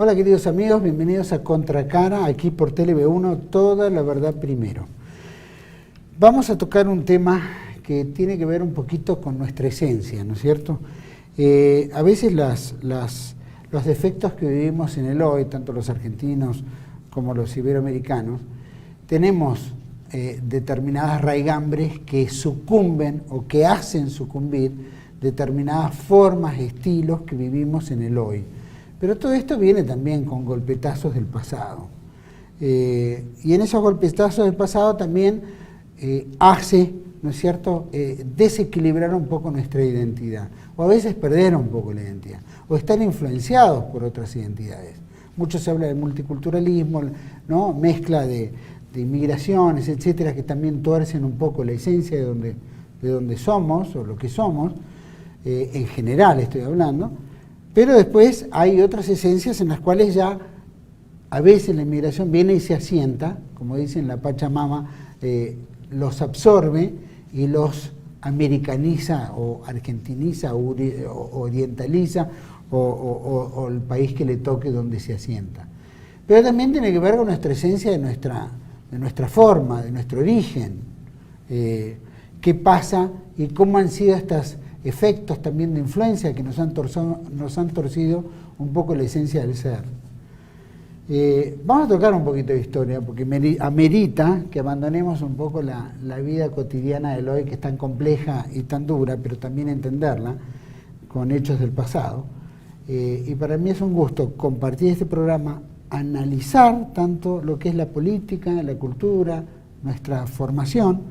Hola queridos amigos, bienvenidos a Contracara, aquí por TLV1, toda la verdad primero. Vamos a tocar un tema que tiene que ver un poquito con nuestra esencia, ¿no es cierto? A veces los defectos que vivimos en el hoy, tanto los argentinos como los iberoamericanos, tenemos determinadas raigambres que sucumben o que hacen sucumbir determinadas formas, estilos que vivimos en el hoy. Pero todo esto viene también con golpetazos del pasado. Y en esos golpetazos del pasado también hace, ¿no es cierto?, desequilibrar un poco nuestra identidad. O a veces perder un poco la identidad. O estar influenciados por otras identidades. Mucho se habla de multiculturalismo, ¿no?, mezcla de inmigraciones, etcétera, que también tuercen un poco la esencia de donde somos, o lo que somos, en general estoy hablando, pero después hay otras esencias en las cuales ya a veces la inmigración viene y se asienta, como dicen la Pachamama, los absorbe y los americaniza o argentiniza o orientaliza o el país que le toque donde se asienta. Pero también tiene que ver con nuestra esencia, de nuestra forma, de nuestro origen, qué pasa y cómo han sido estos efectos también de influencia que nos han torcido un poco la esencia del ser. Vamos a tocar un poquito de historia, porque amerita que abandonemos un poco la vida cotidiana del hoy, que es tan compleja y tan dura, pero también entenderla con hechos del pasado. Y para mí es un gusto compartir este programa, analizar tanto lo que es la política, la cultura, nuestra formación,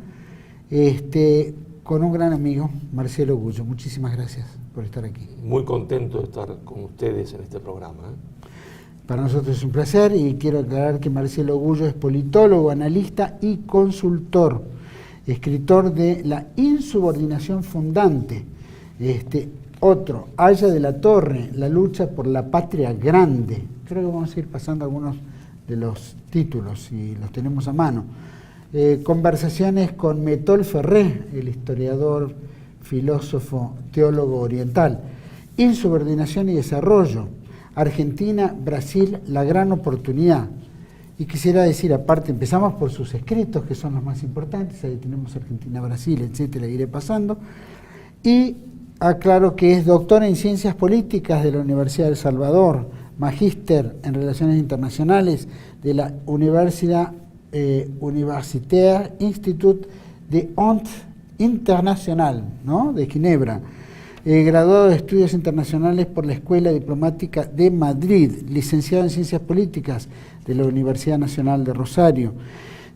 con un gran amigo, Marcelo Gullo. Muchísimas gracias por estar aquí. Muy contento de estar con ustedes en este programa. Para nosotros es un placer y quiero aclarar que Marcelo Gullo es politólogo, analista y consultor, escritor de La insubordinación fundante. Otro, Aya de la Torre, La lucha por la patria grande. Creo que vamos a ir pasando algunos de los títulos, si los tenemos a mano. Conversaciones con Metol Ferré, el historiador, filósofo, teólogo oriental. Insubordinación y desarrollo. Argentina, Brasil, la gran oportunidad. Y quisiera decir, aparte, empezamos por sus escritos, que son los más importantes, ahí tenemos Argentina, Brasil, etcétera, iré pasando. Y aclaro que es doctor en Ciencias Políticas de la Universidad de El Salvador, magíster en Relaciones Internacionales de la Universitaire Institut de Honte Internacional, ¿no?, de Ginebra. Graduado de Estudios Internacionales por la Escuela Diplomática de Madrid, licenciado en Ciencias Políticas de la Universidad Nacional de Rosario,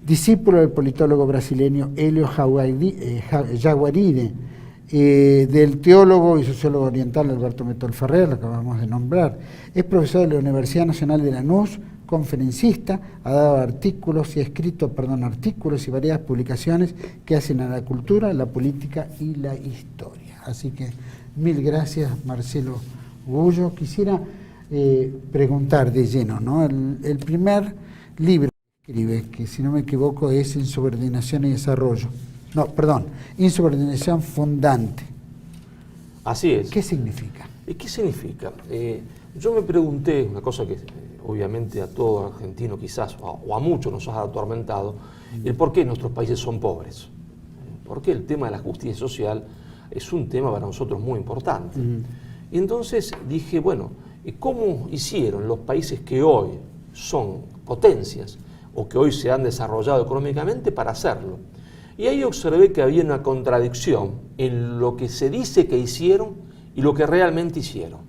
discípulo del politólogo brasileño Hélio Jaguaride, del teólogo y sociólogo oriental Alberto Metol Ferré, lo acabamos de nombrar. Es profesor de la Universidad Nacional de Lanús, conferencista, ha dado artículos y ha escrito, artículos y varias publicaciones que hacen a la cultura, la política y la historia. Así que mil gracias, Marcelo Gullo. Quisiera preguntar de lleno, ¿no? El primer libro que escribe, que si no me equivoco es Insubordinación y Desarrollo. No, perdón, Insubordinación Fundante. Así es. ¿Qué significa? ¿Qué significa? Yo me pregunté, una cosa que obviamente a todo argentino quizás, o a muchos nos ha atormentado, el por qué nuestros países son pobres. ¿Por qué el tema de la justicia social es un tema para nosotros muy importante? Y entonces dije, bueno, ¿cómo hicieron los países que hoy son potencias o que hoy se han desarrollado económicamente para hacerlo? Y ahí observé que había una contradicción en lo que se dice que hicieron y lo que realmente hicieron.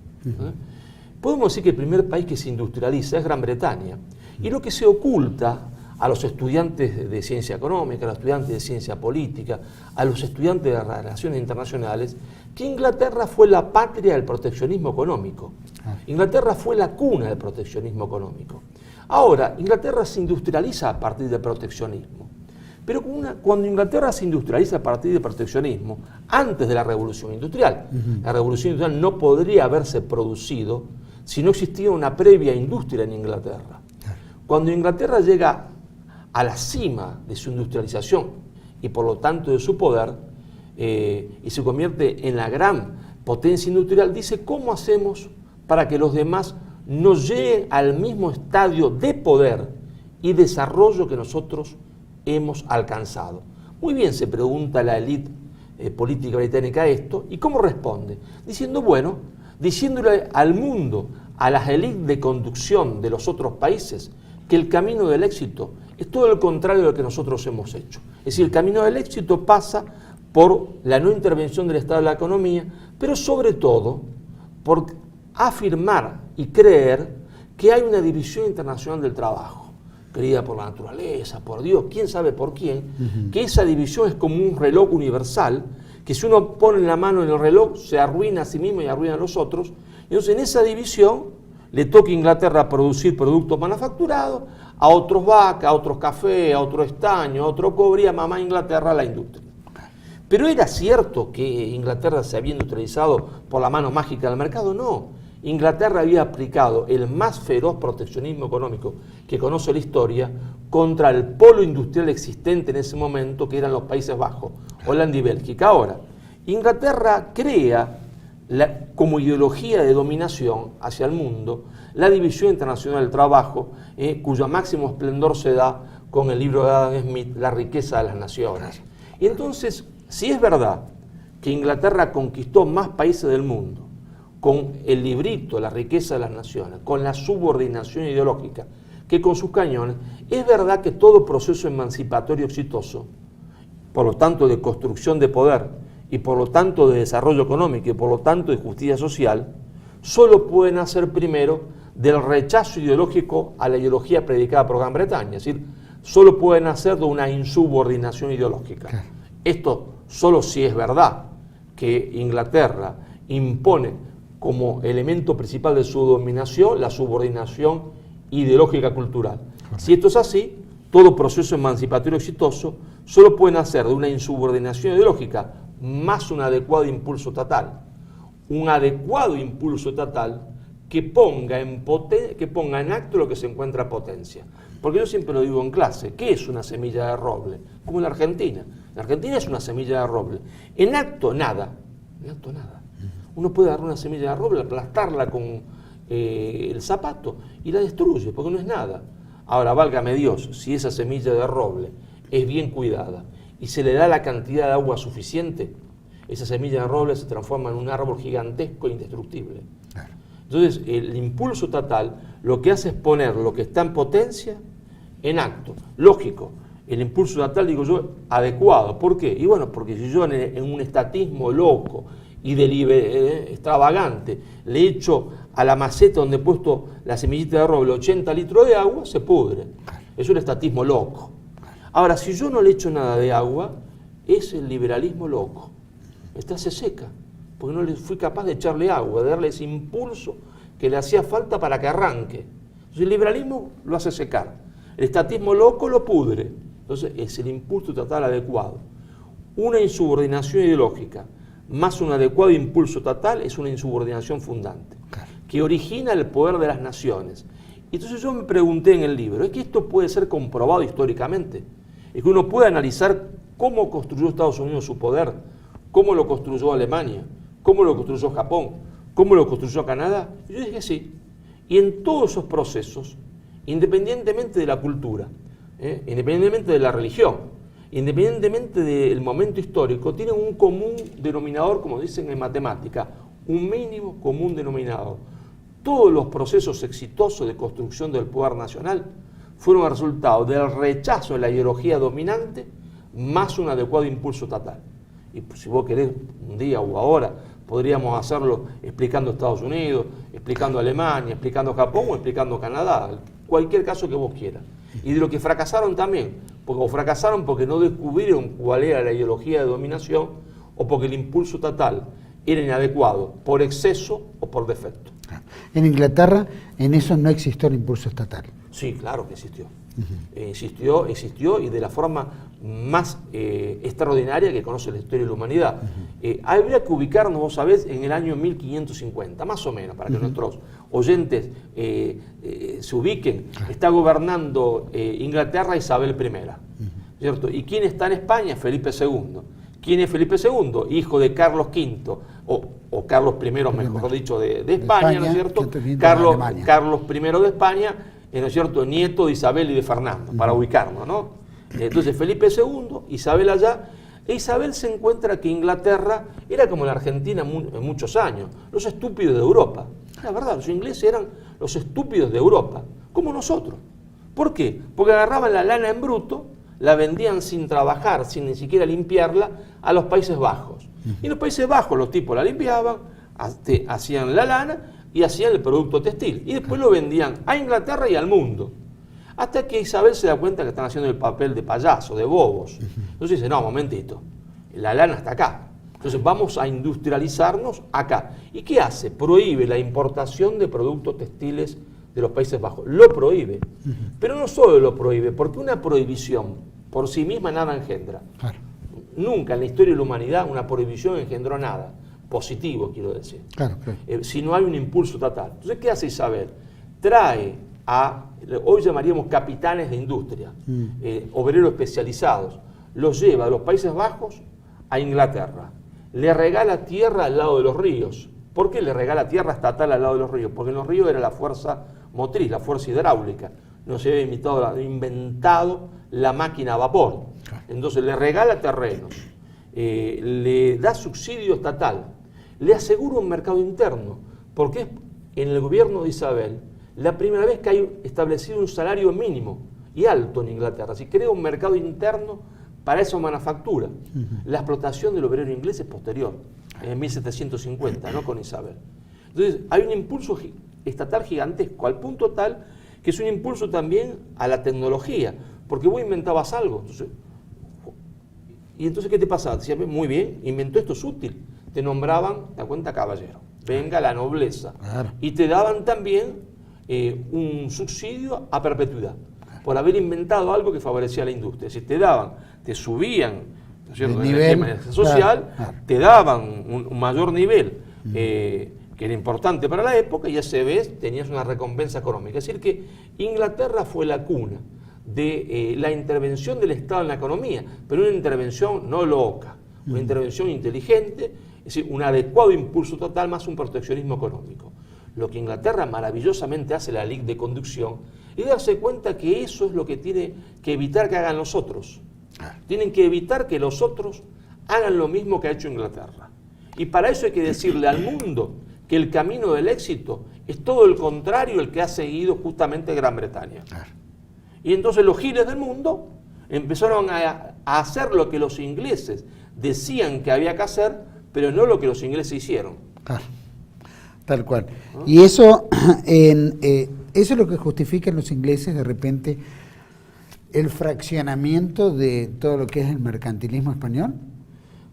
Podemos decir que el primer país que se industrializa es Gran Bretaña, y lo que se oculta a los estudiantes de ciencia económica, a los estudiantes de ciencia política, a los estudiantes de relaciones internacionales, que Inglaterra fue la patria del proteccionismo económico. Inglaterra fue la cuna del proteccionismo económico. Ahora, Inglaterra se industrializa a partir del proteccionismo. Pero cuando Inglaterra se industrializa a partir del proteccionismo, antes de la Revolución Industrial, la Revolución Industrial no podría haberse producido si no existía una previa industria en Inglaterra. Cuando Inglaterra llega a la cima de su industrialización y por lo tanto de su poder, y se convierte en la gran potencia industrial, dice, ¿cómo hacemos para que los demás no lleguen al mismo estadio de poder y desarrollo que nosotros hemos alcanzado. Muy bien, se pregunta la élite política británica esto, ¿y cómo responde? Diciendo, bueno, diciéndole al mundo, a las élites de conducción de los otros países, que el camino del éxito es todo lo contrario de lo que nosotros hemos hecho. Es decir, el camino del éxito pasa por la no intervención del Estado en la economía, pero sobre todo por afirmar y creer que hay una división internacional del trabajo, querida por la naturaleza, por Dios, quién sabe por quién, que esa división es como un reloj universal, que si uno pone la mano en el reloj se arruina a sí mismo y arruina a los otros. Entonces en esa división le toca a Inglaterra producir productos manufacturados, a otros vaca, a otros café, a otro estaño, a otro cobre, y a mamá Inglaterra la industria. ¿Pero era cierto que Inglaterra se había industrializado por la mano mágica del mercado? No. Inglaterra había aplicado el más feroz proteccionismo económico que conoce la historia contra el polo industrial existente en ese momento, que eran los Países Bajos, Holanda y Bélgica. Ahora, Inglaterra crea como ideología de dominación hacia el mundo la división internacional del trabajo, cuyo máximo esplendor se da con el libro de Adam Smith, La riqueza de las naciones. Y entonces, si es verdad que Inglaterra conquistó más países del mundo con el librito, La riqueza de las naciones, con la subordinación ideológica, que con sus cañones, es verdad que todo proceso emancipatorio exitoso, por lo tanto de construcción de poder, y por lo tanto de desarrollo económico, y por lo tanto de justicia social, solo puede nacer primero del rechazo ideológico a la ideología predicada por Gran Bretaña, es decir, solo puede nacer de una insubordinación ideológica. Claro. Esto solo si es verdad que Inglaterra impone como elemento principal de su dominación la subordinación ideológica cultural. Correcto. Si esto es así, todo proceso emancipatorio exitoso solo puede nacer de una insubordinación ideológica más un adecuado impulso estatal. Un adecuado impulso estatal que ponga en acto lo que se encuentra a potencia. Porque yo siempre lo digo en clase, ¿qué es una semilla de roble? Como en la Argentina. La Argentina es una semilla de roble. En acto, nada. En acto, nada. Uno puede agarrar una semilla de roble, aplastarla con el zapato y la destruye, porque no es nada. Ahora, válgame Dios, si esa semilla de roble es bien cuidada y se le da la cantidad de agua suficiente, esa semilla de roble se transforma en un árbol gigantesco e indestructible. Claro. Entonces, el impulso estatal lo que hace es poner lo que está en potencia en acto. Lógico, el impulso estatal, digo yo, adecuado. ¿Por qué? Y bueno, porque si yo en un estatismo loco y extravagante le echo a la maceta donde he puesto la semillita de roble 80 litros de agua, se pudre. Claro. Es un estatismo loco. Ahora, si yo no le echo nada de agua, es el liberalismo loco. Esta se seca, porque no le fui capaz de echarle agua, de darle ese impulso que le hacía falta para que arranque. Entonces el liberalismo lo hace secar, el estatismo loco lo pudre. Entonces es el impulso estatal adecuado. Una insubordinación ideológica más un adecuado impulso estatal es una insubordinación fundante, que origina el poder de las naciones. Entonces yo me pregunté en el libro, ¿es que esto puede ser comprobado históricamente? Es que uno puede analizar cómo construyó Estados Unidos su poder, cómo lo construyó Alemania, cómo lo construyó Japón, cómo lo construyó Canadá. Y yo dije sí. Y en todos esos procesos, independientemente de la cultura, independientemente de la religión, independientemente del momento histórico, tienen un común denominador, como dicen en matemática, un mínimo común denominador. Todos los procesos exitosos de construcción del poder nacional fueron el resultado del rechazo de la ideología dominante más un adecuado impulso estatal. Y pues, si vos querés, un día o ahora, podríamos hacerlo explicando Estados Unidos, explicando Alemania, explicando Japón o explicando Canadá, cualquier caso que vos quieras. Y de lo que fracasaron también, porque fracasaron porque no descubrieron cuál era la ideología de dominación o porque el impulso estatal era inadecuado, por exceso o por defecto. En Inglaterra, en eso no existió el impulso estatal. Sí, claro que existió. Existió y de la forma más extraordinaria que conoce la historia de la humanidad. Habría que ubicarnos, vos sabés, en el año 1550, más o menos, para que nuestros oyentes se ubiquen. Está gobernando Inglaterra Isabel I, ¿cierto? ¿Y quién está en España? Felipe II. ¿Quién es Felipe II? Hijo de Carlos V, o o Carlos I, mejor dicho, de España, ¿no es cierto? Carlos I de España, ¿no es cierto?, nieto de Isabel y de Fernando, para ubicarnos, ¿no? Entonces Felipe II, Isabel allá, e Isabel se encuentra que Inglaterra era como la Argentina en muchos años, los estúpidos de Europa. La verdad, los ingleses eran los estúpidos de Europa, como nosotros. ¿Por qué? Porque agarraban la lana en bruto, la vendían sin trabajar, sin ni siquiera limpiarla, a los Países Bajos. Y en los Países Bajos los tipos la limpiaban, hacían la lana y hacían el producto textil. Y después lo vendían a Inglaterra y al mundo. Hasta que Isabel se da cuenta que están haciendo el papel de payaso, de bobos. Entonces dice, no, momentito, la lana está acá. Entonces vamos a industrializarnos acá. ¿Y qué hace? Prohíbe la importación de productos textiles de los Países Bajos. Lo prohíbe. Pero no solo lo prohíbe, porque una prohibición por sí misma nada engendra. Claro. Nunca en la historia de la humanidad una prohibición engendró nada. Positivo, quiero decir. Claro, claro. Si no hay un impulso estatal. Entonces, ¿qué hace Isabel? Trae hoy llamaríamos capitanes de industria, obreros especializados, los lleva de los Países Bajos a Inglaterra. Le regala tierra al lado de los ríos. ¿Por qué le regala tierra estatal al lado de los ríos? Porque en los ríos era la fuerza motriz, la fuerza hidráulica. No se había inventado la máquina a vapor. Entonces le regala terrenos, le da subsidio estatal, le asegura un mercado interno, porque es en el gobierno de Isabel la primera vez que hay establecido un salario mínimo y alto en Inglaterra. Si crea un mercado interno para esa manufactura. La explotación del obrero inglés es posterior, en 1750, no con Isabel. Entonces, hay un impulso estatal gigantesco, al punto tal que es un impulso también a la tecnología, porque vos inventabas algo. Entonces, ¿qué te pasaba? Decías, muy bien, inventó esto, es útil. Te nombraban, te das cuenta, caballero. Venga la nobleza. Claro. Y te daban también un subsidio a perpetuidad por haber inventado algo que favorecía a la industria. Si te daban, te subían, ¿no es cierto?, en el tema social, claro, te daban un mayor nivel que era importante para la época, y a su vez tenías una recompensa económica. Es decir, que Inglaterra fue la cuna de la intervención del Estado en la economía, pero una intervención no loca, una intervención inteligente, es decir, un adecuado impulso total más un proteccionismo económico. Lo que Inglaterra maravillosamente hace, la ley de conducción, es darse cuenta que eso es lo que tiene que evitar que hagan los otros. Tienen que evitar que los otros hagan lo mismo que ha hecho Inglaterra. Y para eso hay que decirle al mundo que el camino del éxito es todo el contrario el que ha seguido justamente Gran Bretaña. Y entonces los giles del mundo empezaron a hacer lo que los ingleses decían que había que hacer, pero no lo que los ingleses hicieron. Tal cual. Y eso, eso es lo que justifican los ingleses de repente el fraccionamiento de todo lo que es el mercantilismo español.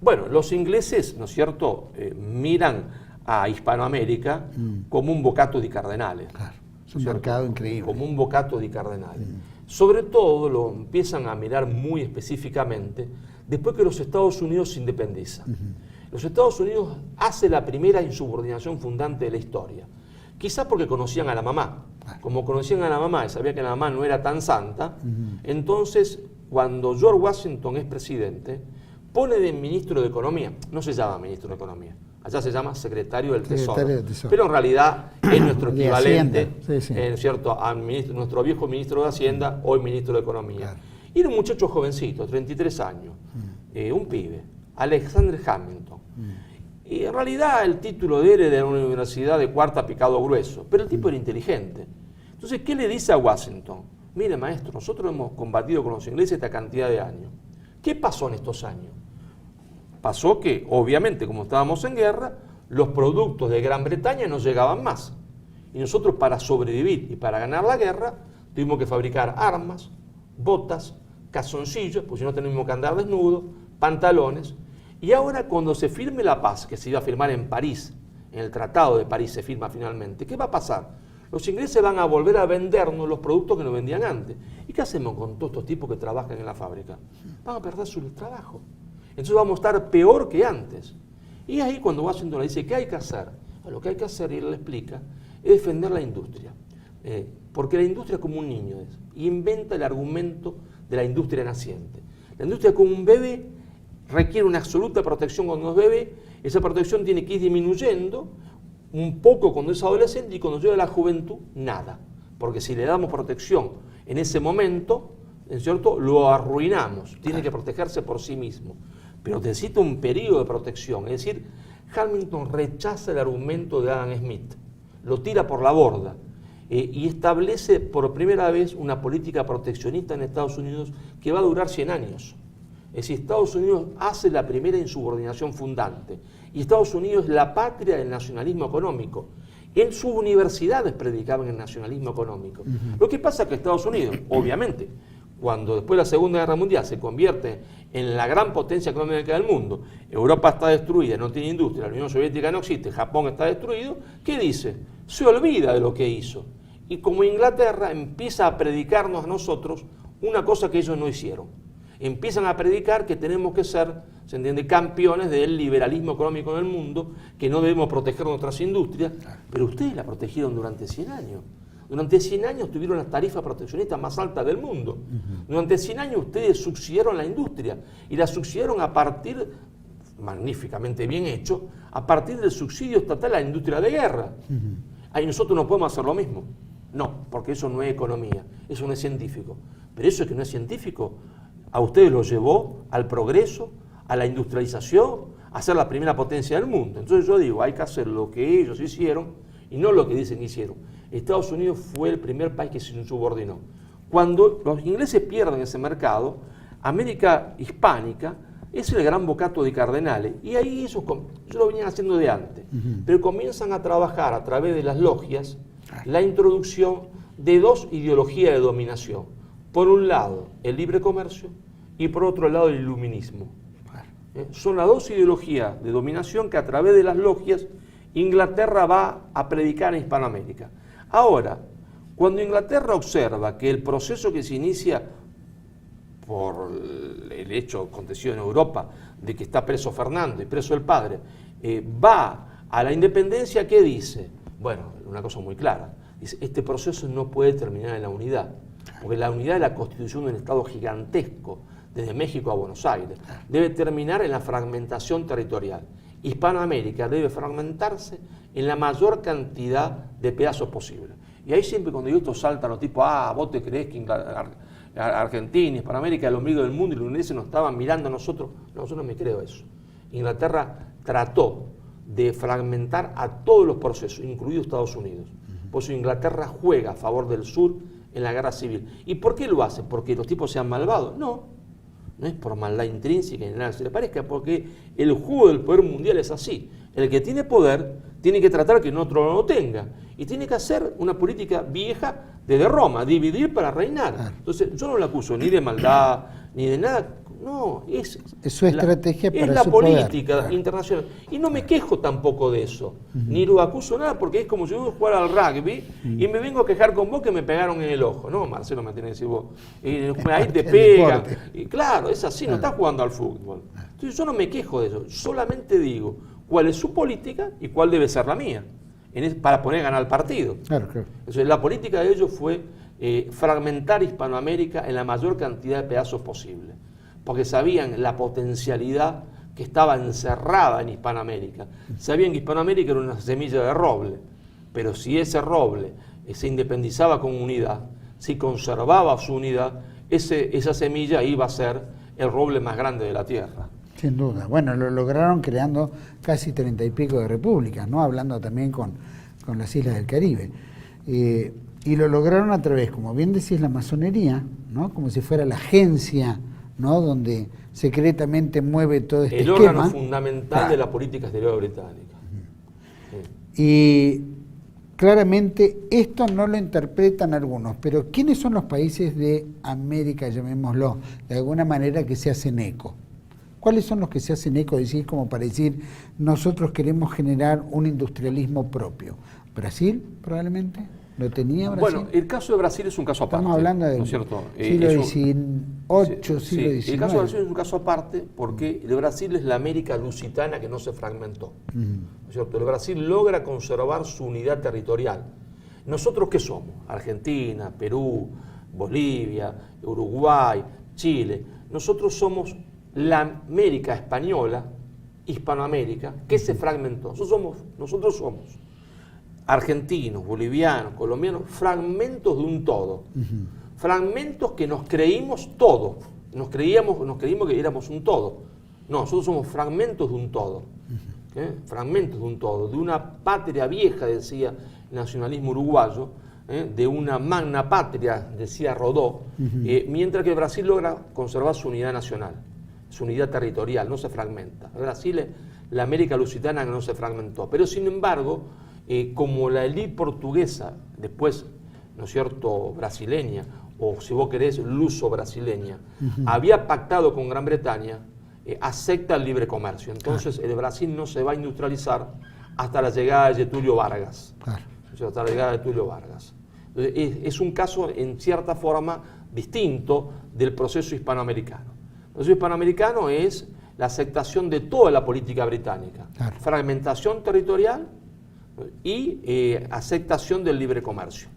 Bueno, los ingleses, ¿no es cierto?, miran a Hispanoamérica como un bocato di cardenales. Claro, es un mercado increíble. Como un bocato di cardenales. Sobre todo lo empiezan a mirar muy específicamente después que los Estados Unidos se independizan. Los Estados Unidos hace la primera insubordinación fundante de la historia. Quizás porque conocían a la mamá. Como conocían a la mamá y sabían que la mamá no era tan santa, entonces cuando George Washington es presidente, pone de ministro de Economía, no se llama ministro de Economía, allá se llama secretario del Tesoro, pero en realidad es nuestro equivalente, ¿cierto?, a nuestro viejo ministro de Hacienda, hoy ministro de Economía. Claro. Y era un muchacho jovencito, 33 años, un pibe, Alexander Hamilton. Y en realidad el título de él era de una universidad de cuarta picado grueso, pero el tipo era inteligente. Entonces, ¿qué le dice a Washington? Mire, maestro, nosotros hemos combatido con los ingleses esta cantidad de años. ¿Qué pasó en estos años? Pasó que, obviamente, como estábamos en guerra, los productos de Gran Bretaña no llegaban más. Y nosotros, para sobrevivir y para ganar la guerra, tuvimos que fabricar armas, botas, calzoncillos, pues si no tenemos que andar desnudos, pantalones. Y ahora, cuando se firme la paz, que se iba a firmar en París, en el Tratado de París se firma finalmente, ¿qué va a pasar? Los ingleses van a volver a vendernos los productos que nos vendían antes. ¿Y qué hacemos con todos estos tipos que trabajan en la fábrica? Van a perder su trabajo. Entonces vamos a estar peor que antes. Y ahí cuando Washington le dice, ¿qué hay que hacer? Lo que hay que hacer, y él le explica, es defender la industria. Porque la industria es como un niño, y inventa el argumento de la industria naciente. La industria es como un bebé requiere una absoluta protección cuando es bebé, esa protección tiene que ir disminuyendo un poco cuando es adolescente y cuando llega a la juventud, nada. Porque si le damos protección en ese momento, ¿es cierto?, lo arruinamos, tiene que protegerse por sí mismo. Pero necesita un periodo de protección, es decir, Hamilton rechaza el argumento de Adam Smith, lo tira por la borda y establece por primera vez una política proteccionista en Estados Unidos que va a durar 100 años. Es decir, Estados Unidos hace la primera insubordinación fundante y Estados Unidos es la patria del nacionalismo económico. En sus universidades predicaban el nacionalismo económico. Lo que pasa es que Estados Unidos, obviamente, cuando después de la Segunda Guerra Mundial se convierte en la gran potencia económica del mundo, Europa está destruida, no tiene industria, la Unión Soviética no existe, Japón está destruido, ¿qué dice? Se olvida de lo que hizo. Y como Inglaterra empieza a predicarnos a nosotros una cosa que ellos no hicieron. Empiezan a predicar que tenemos que ser, se entiende, campeones del liberalismo económico en el mundo, que no debemos proteger nuestras industrias, pero ustedes la protegieron durante 100 años. Durante 100 años tuvieron las tarifas proteccionistas más altas del mundo. Durante 100 años ustedes subsidiaron la industria y la subsidiaron a partir, magníficamente bien hecho, a partir del subsidio estatal a la industria de guerra. Ahí nosotros no podemos hacer lo mismo. No, porque eso no es economía, eso no es científico. Pero eso que no es científico, a ustedes los llevó al progreso, a la industrialización, a ser la primera potencia del mundo. Entonces yo digo, hay que hacer lo que ellos hicieron y no lo que dicen que hicieron. Estados Unidos fue el primer país que se insubordinó. Cuando los ingleses pierden ese mercado, América hispánica es el gran bocato de cardenales. Y ahí ellos lo venían haciendo de antes. Pero comienzan a trabajar a través de las logias la introducción de dos ideologías de dominación. Por un lado, el libre comercio y por otro lado, el iluminismo. Son las dos ideologías de dominación que a través de las logias Inglaterra va a predicar en Hispanoamérica. Ahora, cuando Inglaterra observa que el proceso que se inicia por el hecho acontecido en Europa de que está preso Fernando y preso el padre, va a la independencia, ¿qué dice? Bueno, una cosa muy clara, dice, este proceso no puede terminar en la unidad, porque la unidad es la constitución de un Estado gigantesco, desde México a Buenos Aires, debe terminar en la fragmentación territorial. Hispanoamérica debe fragmentarse en la mayor cantidad de pedazos posible. Y ahí siempre cuando digo esto saltan los tipos, vos te crees que Argentina, Hispanoamérica, el ombligo del mundo y los ingleses nos estaban mirando a nosotros. No, yo no me creo eso. Inglaterra trató de fragmentar a todos los procesos, incluido Estados Unidos. Por eso Inglaterra juega a favor del sur en la guerra civil. ¿Y por qué lo hace? ¿Porque los tipos sean malvados? No. No es por maldad intrínseca ni nada que se le parezca, porque el juego del poder mundial es así. El que tiene poder tiene que tratar que otro no lo tenga. Y tiene que hacer una política vieja desde Roma, dividir para reinar. Entonces, yo no lo acuso ni de maldad, ni de nada. No, es su estrategia para es la su política poder. internacional. Y no me quejo tampoco de eso. Ni lo acuso nada, porque es como si yo voy a jugar al rugby y me vengo a quejar con vos que me pegaron en el ojo. No, Marcelo, me tiene que decir vos. Ahí te pegan. Y claro, es así, no estás jugando al fútbol. Entonces yo no me quejo de eso. Solamente digo cuál es su política y cuál debe ser la mía, para poner a ganar el partido. Claro. Entonces la política de ellos fue fragmentar Hispanoamérica en la mayor cantidad de pedazos posible, porque sabían la potencialidad que estaba encerrada en Hispanoamérica. Sabían que Hispanoamérica era una semilla de roble, pero si ese roble se independizaba con unidad, si conservaba su unidad, esa semilla iba a ser el roble más grande de la tierra. Sin duda. Bueno, lo lograron creando casi 30 y pico de repúblicas, ¿no? Hablando también con las islas del Caribe. Y lo lograron a través, como bien decís, la masonería, ¿no? Como si fuera la agencia, ¿no? Donde secretamente mueve todo este esquema. El órgano fundamental de la política exterior británica. Y claramente esto no lo interpretan algunos, pero ¿quiénes son los países de América, llamémoslo, de alguna manera que se hacen eco? ¿Cuáles son los que se hacen eco, decir, como para decir, nosotros queremos generar un industrialismo propio? ¿Brasil, probablemente? ¿Lo tenía Brasil? Bueno, el caso de Brasil es un caso aparte. Estamos hablando del siglo XVIII, siglo XIX. El caso de Brasil es un caso aparte porque el Brasil es la América lusitana que no se fragmentó. ¿No es cierto? El Brasil logra conservar su unidad territorial. ¿Nosotros qué somos? Argentina, Perú, Bolivia, Uruguay, Chile. Nosotros somos la América española, Hispanoamérica, que se fragmentó. Nosotros somos argentinos, bolivianos, colombianos, fragmentos de un todo. Fragmentos que nos creímos todo. Nos creímos que éramos un todo. No, nosotros somos fragmentos de un todo. Fragmentos de un todo, de una patria vieja, decía el nacionalismo uruguayo, de una magna patria, decía Rodó, mientras que Brasil logra conservar su unidad nacional, su unidad territorial, no se fragmenta. Brasil, la América lusitana no se fragmentó, pero sin embargo, como la élite portuguesa, después, ¿no es cierto?, brasileña, o si vos querés, luso-brasileña, había pactado con Gran Bretaña, acepta el libre comercio. Entonces, el Brasil no se va a industrializar hasta la llegada de Getúlio Vargas. Hasta la llegada de Getúlio Vargas. Entonces, es un caso, en cierta forma, distinto del proceso hispanoamericano. El proceso hispanoamericano es la aceptación de toda la política británica. Fragmentación territorial y aceptación del libre comercio.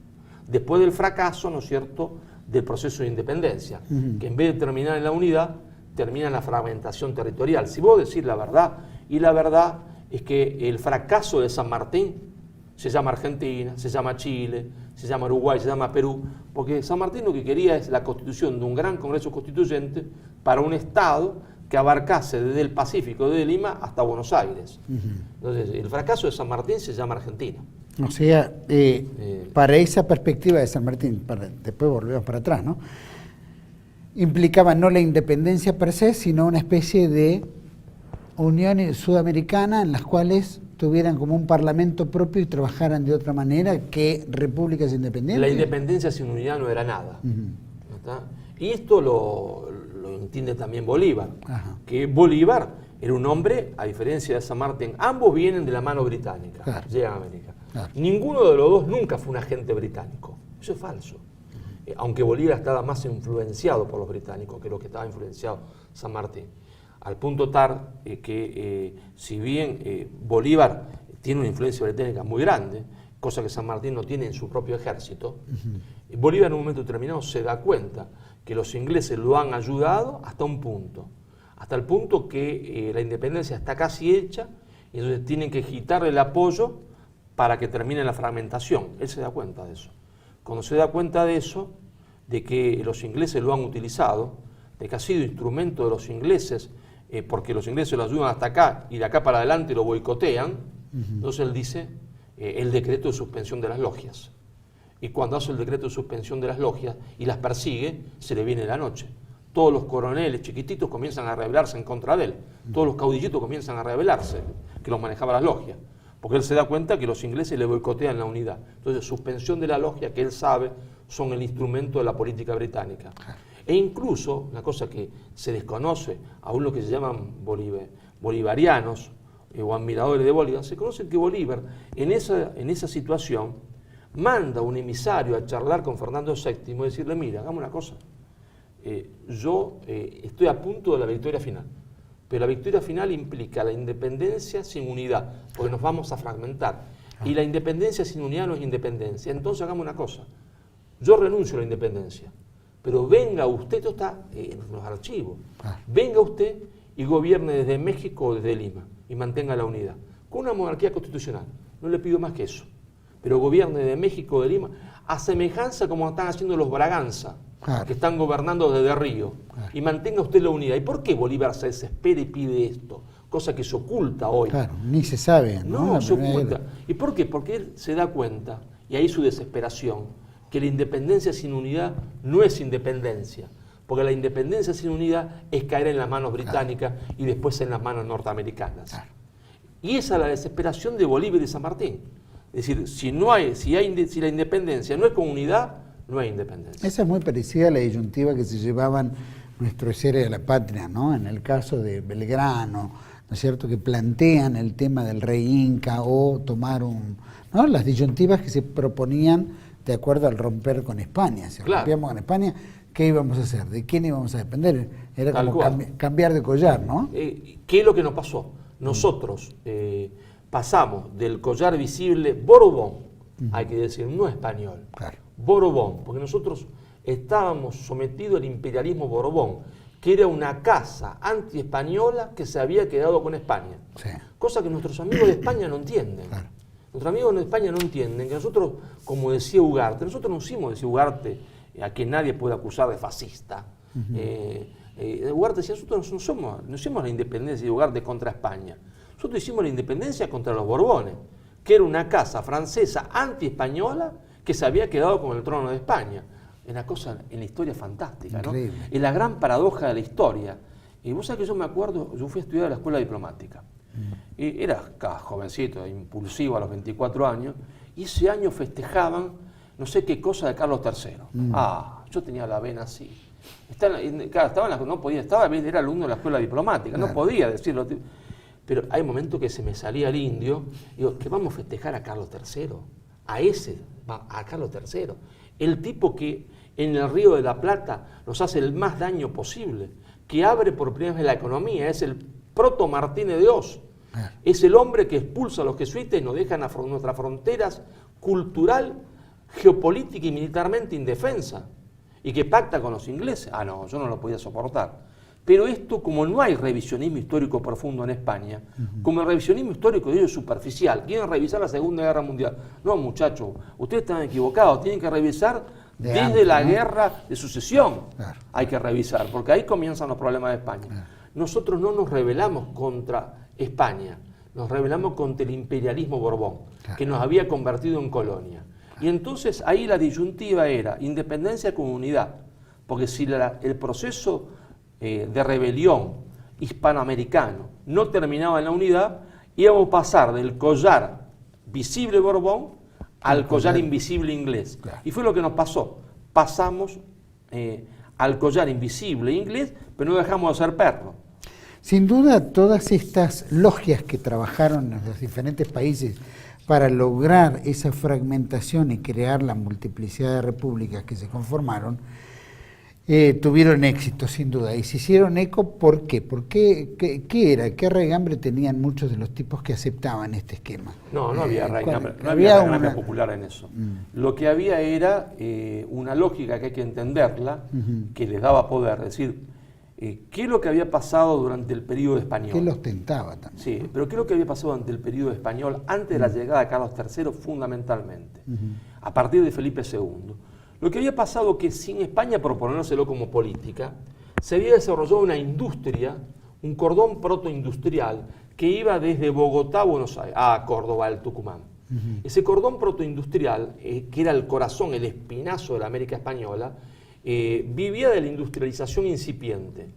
Después del fracaso, ¿no es cierto?, del proceso de independencia, que en vez de terminar en la unidad, termina en la fragmentación territorial. Si vos decís la verdad, y la verdad es que el fracaso de San Martín se llama Argentina, se llama Chile, se llama Uruguay, se llama Perú, porque San Martín lo que quería es la constitución de un gran Congreso Constituyente para un Estado que abarcase desde el Pacífico, desde Lima hasta Buenos Aires. Entonces, el fracaso de San Martín se llama Argentina. O sea, para esa perspectiva de San Martín, después volvemos para atrás, ¿no?, implicaba no la independencia per se, sino una especie de unión sudamericana en las cuales tuvieran como un parlamento propio y trabajaran de otra manera que repúblicas independientes. La independencia sin unidad no era nada. Y esto lo entiende también Bolívar, que Bolívar era un hombre, a diferencia de San Martín, ambos vienen de la mano británica, llegan a América. Ninguno de los dos nunca fue un agente británico. Eso es falso. Aunque Bolívar estaba más influenciado por los británicos que lo que estaba influenciado San Martín. Al punto tal que si bien Bolívar tiene una influencia británica muy grande, cosa que San Martín no tiene en su propio ejército, Bolívar en un momento determinado se da cuenta que los ingleses lo han ayudado hasta un punto, hasta el punto que la independencia está casi hecha y entonces tienen que quitarle el apoyo para que termine la fragmentación. Él se da cuenta de eso. Cuando se da cuenta de eso, de que los ingleses lo han utilizado, de que ha sido instrumento de los ingleses, porque los ingleses lo ayudan hasta acá y de acá para adelante lo boicotean, entonces él dice el decreto de suspensión de las logias. Y cuando hace el decreto de suspensión de las logias y las persigue, se le viene la noche. Todos los coroneles chiquititos comienzan a rebelarse en contra de él. Todos los caudillitos comienzan a rebelarse, que los manejaba las logias. Porque él se da cuenta que los ingleses le boicotean la unidad. Entonces, suspensión de la logia, que él sabe, son el instrumento de la política británica. E incluso, una cosa que se desconoce, aún lo que se llaman bolivarianos o admiradores de Bolívar, se conoce que Bolívar, en esa situación, manda un emisario a charlar con Fernando VII y decirle, mira, hagamos una cosa, yo estoy a punto de la victoria final. Pero la victoria final implica la independencia sin unidad, porque nos vamos a fragmentar. Y la independencia sin unidad no es independencia. Entonces hagamos una cosa, yo renuncio a la independencia, pero venga usted, esto está en los archivos, venga usted y gobierne desde México o desde Lima y mantenga la unidad, con una monarquía constitucional. No le pido más que eso, pero gobierne desde México o de Lima, a semejanza como están haciendo los Braganza, que están gobernando desde Río, y mantenga usted la unidad. ¿Y por qué Bolívar se desespera y pide esto? Cosa que se oculta hoy. Ni se sabe. No, se oculta. ¿Y por qué? Porque él se da cuenta, y ahí su desesperación, que la independencia sin unidad no es independencia. Porque la independencia sin unidad es caer en las manos británicas y después en las manos norteamericanas. Y esa es la desesperación de Bolívar y de San Martín. Es decir, si la independencia no es con unidad, no hay independencia. Esa es muy parecida a la disyuntiva que se llevaban nuestros héroes de la patria, ¿no? En el caso de Belgrano, ¿no es cierto?, que plantean el tema del rey Inca o tomar ¿no?, las disyuntivas que se proponían de acuerdo al romper con España. Si rompíamos con España, ¿qué íbamos a hacer? ¿De quién íbamos a depender? Era como cambiar de collar, ¿no? ¿Qué es lo que nos pasó? Nosotros pasamos del collar visible Borbón, hay que decir, no español, Borbón, porque nosotros estábamos sometidos al imperialismo Borbón, que era una casa anti-española que se había quedado con España. Sí. Cosa que nuestros amigos de España no entienden. Claro. Nuestros amigos de España no entienden que nosotros, como decía Ugarte, nosotros no hicimos, decía Ugarte, a que nadie puede acusar de fascista. Ugarte decía, nosotros no hicimos la independencia de Ugarte contra España. Nosotros hicimos la independencia contra los Borbones, que era una casa francesa anti-española que se había quedado con el trono de España. Es una cosa en la historia fantástica, ¿no? Increíble. Es la gran paradoja de la historia. Y vos sabés que yo me acuerdo, yo fui a estudiar a la escuela diplomática. Y era jovencito, impulsivo a los 24 años, y ese año festejaban no sé qué cosa de Carlos III. Yo tenía la vena así. Era alumno de la escuela diplomática, Claro. no podía decirlo. Pero hay momentos que se me salía el indio, digo, que vamos a festejar a Carlos III, a Carlos III, el tipo que en el Río de la Plata nos hace el más daño posible, que abre por primera vez la economía, es el proto Martínez de Oz, es el hombre que expulsa a los jesuitas y nos deja en nuestras fronteras cultural, geopolítica y militarmente indefensa, y que pacta con los ingleses. No, yo no lo podía soportar. Pero esto, como no hay revisionismo histórico profundo en España, como el revisionismo histórico de ellos es superficial, quieren revisar la Segunda Guerra Mundial. No, muchachos, ustedes están equivocados, tienen que revisar desde la Guerra de Sucesión. Claro. Hay que revisar, porque ahí comienzan los problemas de España. Claro. Nosotros no nos rebelamos contra España, nos rebelamos contra el imperialismo Borbón, Claro. que nos había convertido en colonia. Y entonces ahí la disyuntiva era independencia con unidad, porque si el proceso de rebelión hispanoamericano no terminaba en la unidad, íbamos a pasar del collar visible Borbón al collar invisible inglés. Claro. Y fue lo que nos pasó. Pasamos al collar invisible inglés, pero no dejamos de ser perros. Sin duda, todas estas logias que trabajaron en los diferentes países para lograr esa fragmentación y crear la multiplicidad de repúblicas que se conformaron, tuvieron éxito, sin duda, y se hicieron eco. ¿Por qué? ¿Qué era? ¿Qué arraigambre tenían muchos de los tipos que aceptaban este esquema? No había arraigambre, una popular en eso. Lo que había era una lógica que hay que entenderla, que les daba poder. Es decir, ¿qué es lo que había pasado durante el periodo español? Que los tentaba también. Sí, pero ¿qué es lo que había pasado durante el periodo español, antes de la llegada de Carlos III, fundamentalmente? A partir de Felipe II. Lo que había pasado que sin España proponérselo como política, se había desarrollado una industria, un cordón protoindustrial que iba desde Bogotá a Córdoba, al Tucumán. Ese cordón protoindustrial, que era el corazón, el espinazo de la América española, vivía de la industrialización incipiente.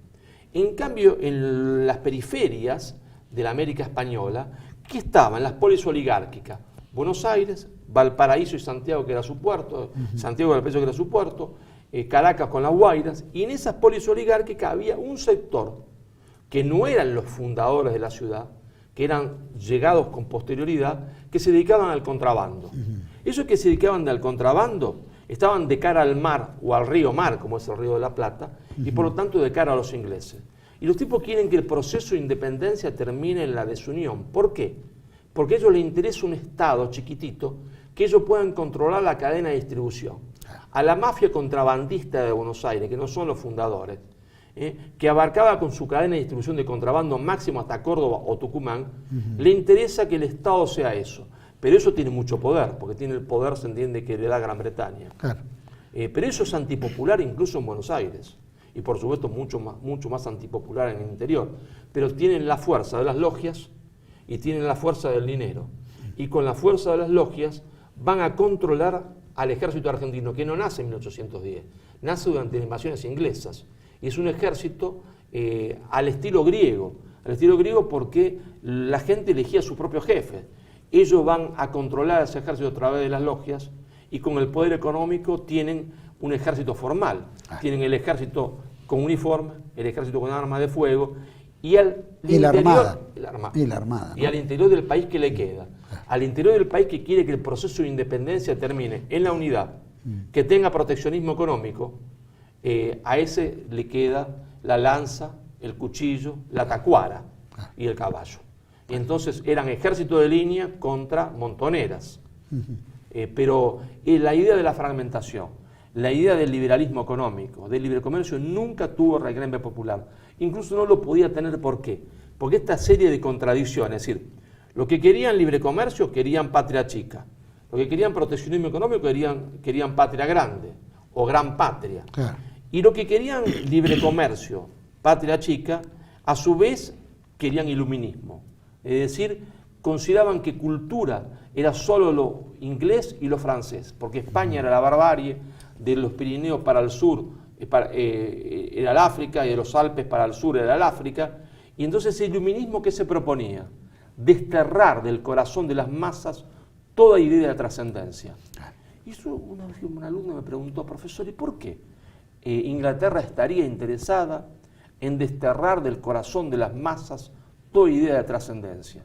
En cambio, en las periferias de la América española, ¿qué estaban? Las polis oligárquicas. Buenos Aires, Valparaíso y Santiago, que era su puerto, Santiago de Valparaíso, que era su puerto, Caracas con las Guairas, y en esas polis oligárquicas había un sector que no eran los fundadores de la ciudad, que eran llegados con posterioridad, que se dedicaban al contrabando. Esos que se dedicaban al contrabando estaban de cara al mar o al río mar, como es el Río de la Plata, y por lo tanto de cara a los ingleses. Y los tipos quieren que el proceso de independencia termine en la desunión. ¿Por qué? Porque a ellos les interesa un Estado chiquitito que ellos puedan controlar la cadena de distribución. A la mafia contrabandista de Buenos Aires, que no son los fundadores, que abarcaba con su cadena de distribución de contrabando máximo hasta Córdoba o Tucumán, le interesa que el Estado sea eso. Pero eso tiene mucho poder, porque tiene el poder, se entiende, que le da Gran Bretaña. Claro. Pero eso es antipopular incluso en Buenos Aires. Y por supuesto mucho más antipopular en el interior. Pero tienen la fuerza de las logias y tienen la fuerza del dinero. Y con la fuerza de las logias van a controlar al ejército argentino, que no nace en 1810, nace durante las invasiones inglesas. Y es un ejército al estilo griego porque la gente elegía a su propio jefe. Ellos van a controlar ese ejército a través de las logias y con el poder económico tienen un ejército formal. Tienen el ejército con uniforme, el ejército con armas de fuego y la Armada. ¿No? Y al interior del país que le queda. Al interior del país que quiere que el proceso de independencia termine en la unidad, que tenga proteccionismo económico, a ese le queda la lanza, el cuchillo, la tacuara y el caballo. Y entonces eran ejército de línea contra montoneras. Pero la idea de la fragmentación, la idea del liberalismo económico, del libre comercio, nunca tuvo regrembe popular. Incluso no lo podía tener. ¿Por qué? Porque esta serie de contradicciones, es decir, lo que querían libre comercio querían patria chica, lo que querían proteccionismo económico querían patria grande o gran patria. Claro. Y lo que querían libre comercio, patria chica, a su vez querían iluminismo. Es decir, consideraban que cultura era solo lo inglés y lo francés, porque España era la barbarie, de los Pirineos para el sur era el África, y de los Alpes para el sur era el África. Y entonces el iluminismo, ¿qué se proponía? Desterrar del corazón de las masas toda idea de la trascendencia. Y eso una vez un alumno me preguntó, profesor, ¿y por qué Inglaterra estaría interesada en desterrar del corazón de las masas toda idea de trascendencia?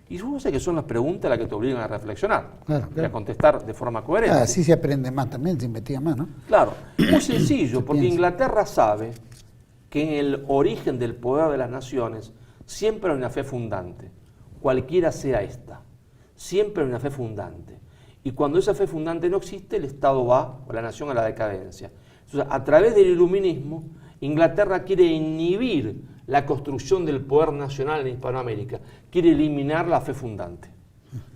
Y yo sé que son las preguntas las que te obligan a reflexionar, Claro, y claro. a contestar de forma coherente. Así se aprende más también, se investiga más, ¿no? Claro, muy sencillo, Se porque piensa. Inglaterra sabe que en el origen del poder de las naciones siempre hay una fe fundante, cualquiera sea esta, siempre hay una fe fundante. Y cuando esa fe fundante no existe, el Estado va, o la nación, a la decadencia. Entonces, a través del iluminismo, Inglaterra quiere inhibir la construcción del poder nacional en Hispanoamérica, quiere eliminar la fe fundante.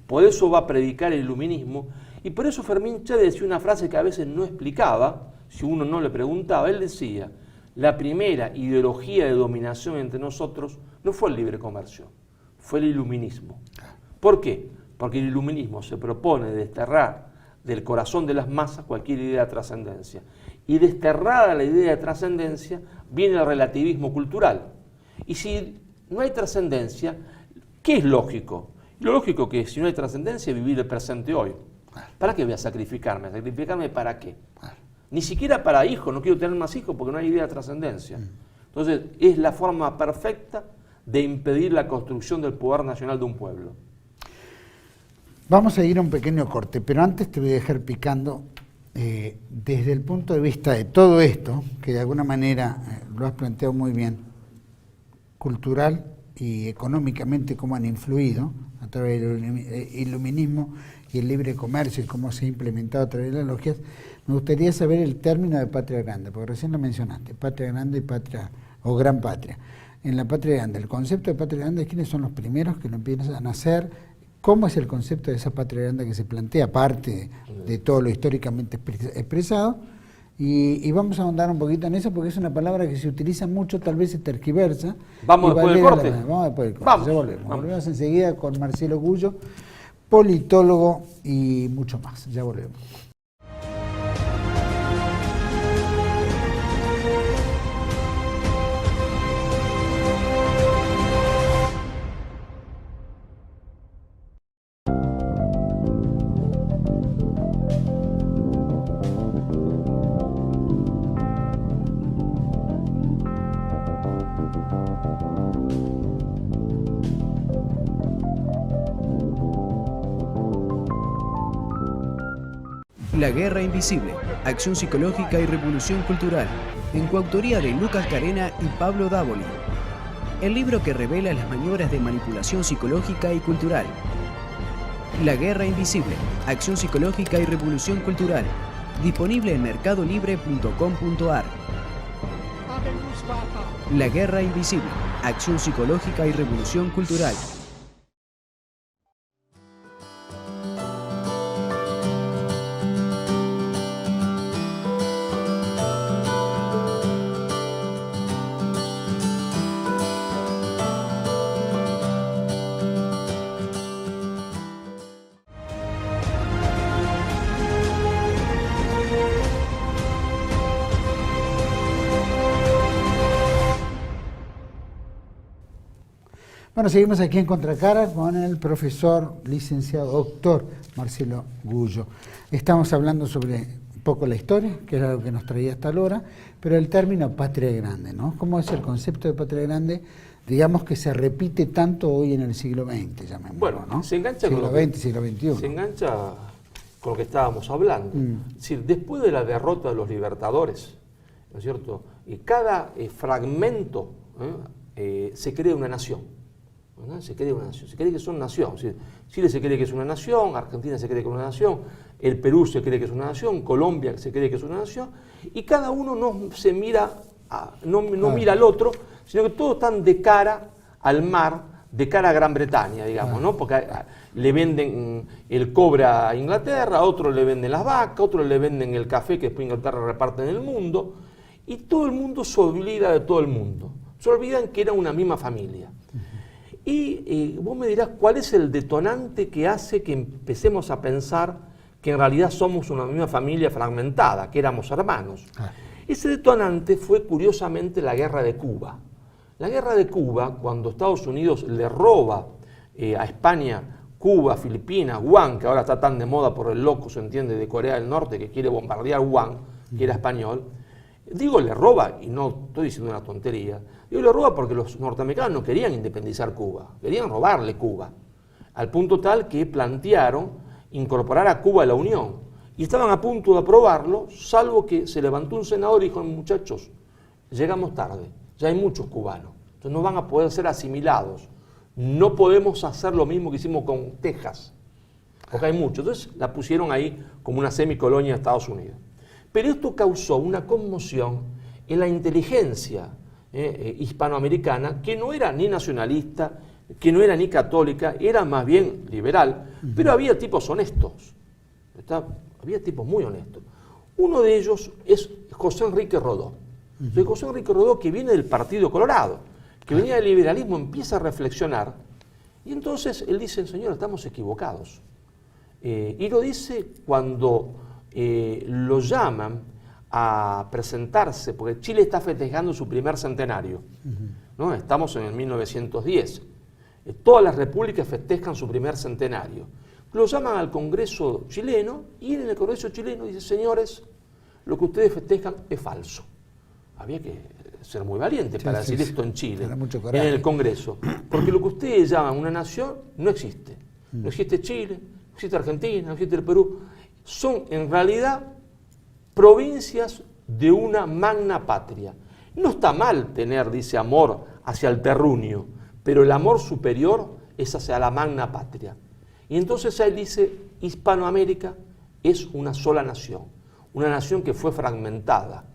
Por eso va a predicar el iluminismo, y por eso Fermín Ched decía una frase que a veces no explicaba, si uno no le preguntaba. Él decía: la primera ideología de dominación entre nosotros no fue el libre comercio, fue el iluminismo. ¿Por qué? Porque el iluminismo se propone desterrar del corazón de las masas cualquier idea de trascendencia. Y desterrada la idea de trascendencia, viene el relativismo cultural. Y si no hay trascendencia, ¿qué es lógico? Lo lógico es que si no hay trascendencia, vivir el presente hoy. ¿Para qué voy a sacrificarme? ¿Sacrificarme para qué? Ni siquiera para hijos, no quiero tener más hijos porque no hay idea de trascendencia. Entonces, es la forma perfecta de impedir la construcción del poder nacional de un pueblo. Vamos a ir a un pequeño corte, pero antes te voy a dejar picando desde el punto de vista de todo esto, que de alguna manera lo has planteado muy bien, cultural y económicamente cómo han influido a través del iluminismo y el libre comercio y cómo se ha implementado a través de las logias. Me gustaría saber el término de patria grande, porque recién lo mencionaste, patria grande y patria o gran patria. En la patria grande, el concepto de patria grande, ¿quiénes son los primeros que lo empiezan a hacer? ¿Cómo es el concepto de esa patria grande que se plantea, aparte de todo lo históricamente expresado? Y vamos a ahondar un poquito en eso, porque es una palabra que se utiliza mucho, tal vez se tergiversa. ¿Vamos después del corte? Vamos después del corte, Vamos. ya volvemos. Volvemos enseguida con Marcelo Gullo, politólogo y mucho más. Ya volvemos. La Guerra Invisible, Acción Psicológica y Revolución Cultural, en coautoría de Lucas Carena y Pablo Dávoli. El libro que revela las maniobras de manipulación psicológica y cultural. La Guerra Invisible, Acción Psicológica y Revolución Cultural, disponible en mercadolibre.com.ar. La Guerra Invisible, Acción Psicológica y Revolución Cultural. Bueno, seguimos aquí en Contracara con el profesor, licenciado, doctor Marcelo Gullo. Estamos hablando sobre un poco la historia, que era lo que nos traía hasta ahora, pero el término patria grande, ¿no? ¿Cómo es el concepto de patria grande? Digamos que se repite tanto hoy en el siglo XX, llamémoslo, Bueno, ¿no? se engancha siglo con lo que, XX, siglo XXI. Se engancha con lo que estábamos hablando. Es decir, después de la derrota de los libertadores, ¿no es cierto? Y cada fragmento se crea una nación. ¿No? Se cree una nación, se cree que son nación. Chile se cree que es una nación, Argentina se cree que es una nación, el Perú se cree que es una nación, Colombia se cree que es una nación, y cada uno no se mira, no mira al otro, sino que todos están de cara al mar, de cara a Gran Bretaña, digamos, ¿no? Porque le venden el cobre a Inglaterra, a otros le venden las vacas, a otros le venden el café que después Inglaterra reparte en el mundo, y todo el mundo se olvida de todo el mundo. Se olvidan que era una misma familia. Y vos me dirás, ¿cuál es el detonante que hace que empecemos a pensar que en realidad somos una misma familia fragmentada, que éramos hermanos? Ese detonante fue, curiosamente, la Guerra de Cuba. La Guerra de Cuba, cuando Estados Unidos le roba a España, Cuba, Filipinas, Guam, que ahora está tan de moda por el loco, se entiende, de Corea del Norte, que quiere bombardear Guam, que era español. Digo le roba, y no estoy diciendo una tontería, digo le roba porque los norteamericanos no querían independizar Cuba, querían robarle Cuba, al punto tal que plantearon incorporar a Cuba a la Unión, y estaban a punto de aprobarlo, salvo que se levantó un senador y dijo, muchachos, llegamos tarde, ya hay muchos cubanos, entonces no van a poder ser asimilados, no podemos hacer lo mismo que hicimos con Texas, porque hay muchos, entonces la pusieron ahí como una semicolonia de Estados Unidos. Pero esto causó una conmoción en la inteligencia hispanoamericana, que no era ni nacionalista, que no era ni católica, era más bien liberal, pero había tipos honestos, había tipos muy honestos. Uno de ellos es José Enrique Rodó. José Enrique Rodó, que viene del Partido Colorado, que venía del liberalismo, empieza a reflexionar, y entonces él dice, señor, estamos equivocados. Y lo dice cuando lo llaman a presentarse, porque Chile está festejando su primer centenario, ¿no? Estamos en el 1910, todas las repúblicas festejan su primer centenario, lo llaman al Congreso chileno, y en el Congreso chileno dice, señores, lo que ustedes festejan es falso. Había que ser muy valiente para decir esto en Chile, en el Congreso, porque lo que ustedes llaman una nación no existe. No existe Chile, no existe Argentina, no existe el Perú. Son en realidad provincias de una magna patria. No está mal tener, dice, amor hacia el terruño, pero el amor superior es hacia la magna patria. Y entonces él dice, Hispanoamérica es una sola nación, una nación que fue fragmentada.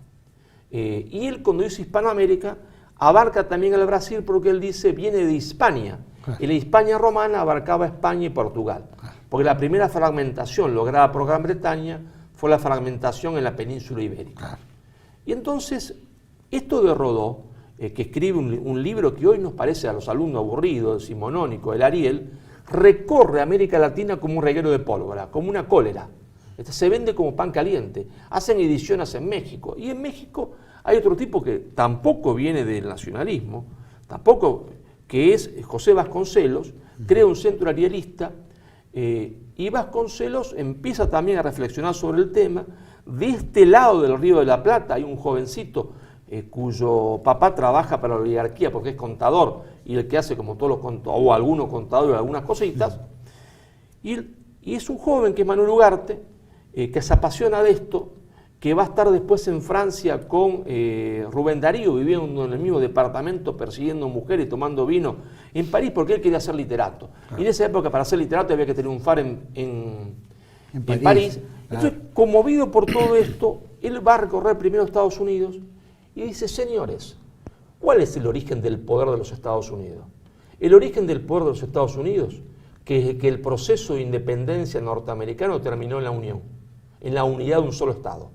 Y él, cuando dice Hispanoamérica, abarca también al Brasil, porque él dice, viene de Hispania. Y la Hispania romana abarcaba España y Portugal. Porque la primera fragmentación lograda por Gran Bretaña fue la fragmentación en la península ibérica. Y entonces, esto de Rodó, que escribe un libro que hoy nos parece a los alumnos aburrido, decimonónico, el Ariel, recorre América Latina como un reguero de pólvora, como una cólera. Se vende como pan caliente. Hacen ediciones en México. Y en México hay otro tipo que tampoco viene del nacionalismo, tampoco, que es José Vasconcelos, crea un centro arielista. Y Vasconcelos empieza también a reflexionar sobre el tema. De este lado del Río de la Plata hay un jovencito cuyo papá trabaja para la oligarquía porque es contador, y el que hace como todos los contadores, o algunos contadores, algunas cositas, y es un joven que es Manuel Ugarte, que se apasiona de esto, que va a estar después en Francia con Rubén Darío, viviendo en el mismo departamento, persiguiendo mujeres y tomando vino en París, porque él quería ser literato. Y en esa época, para ser literato, había que triunfar en París. Entonces, conmovido por todo esto, él va a recorrer primero Estados Unidos y dice, señores, ¿cuál es el origen del poder de los Estados Unidos? El origen del poder de los Estados Unidos, que el proceso de independencia norteamericano terminó en la Unión, en la unidad de un solo Estado.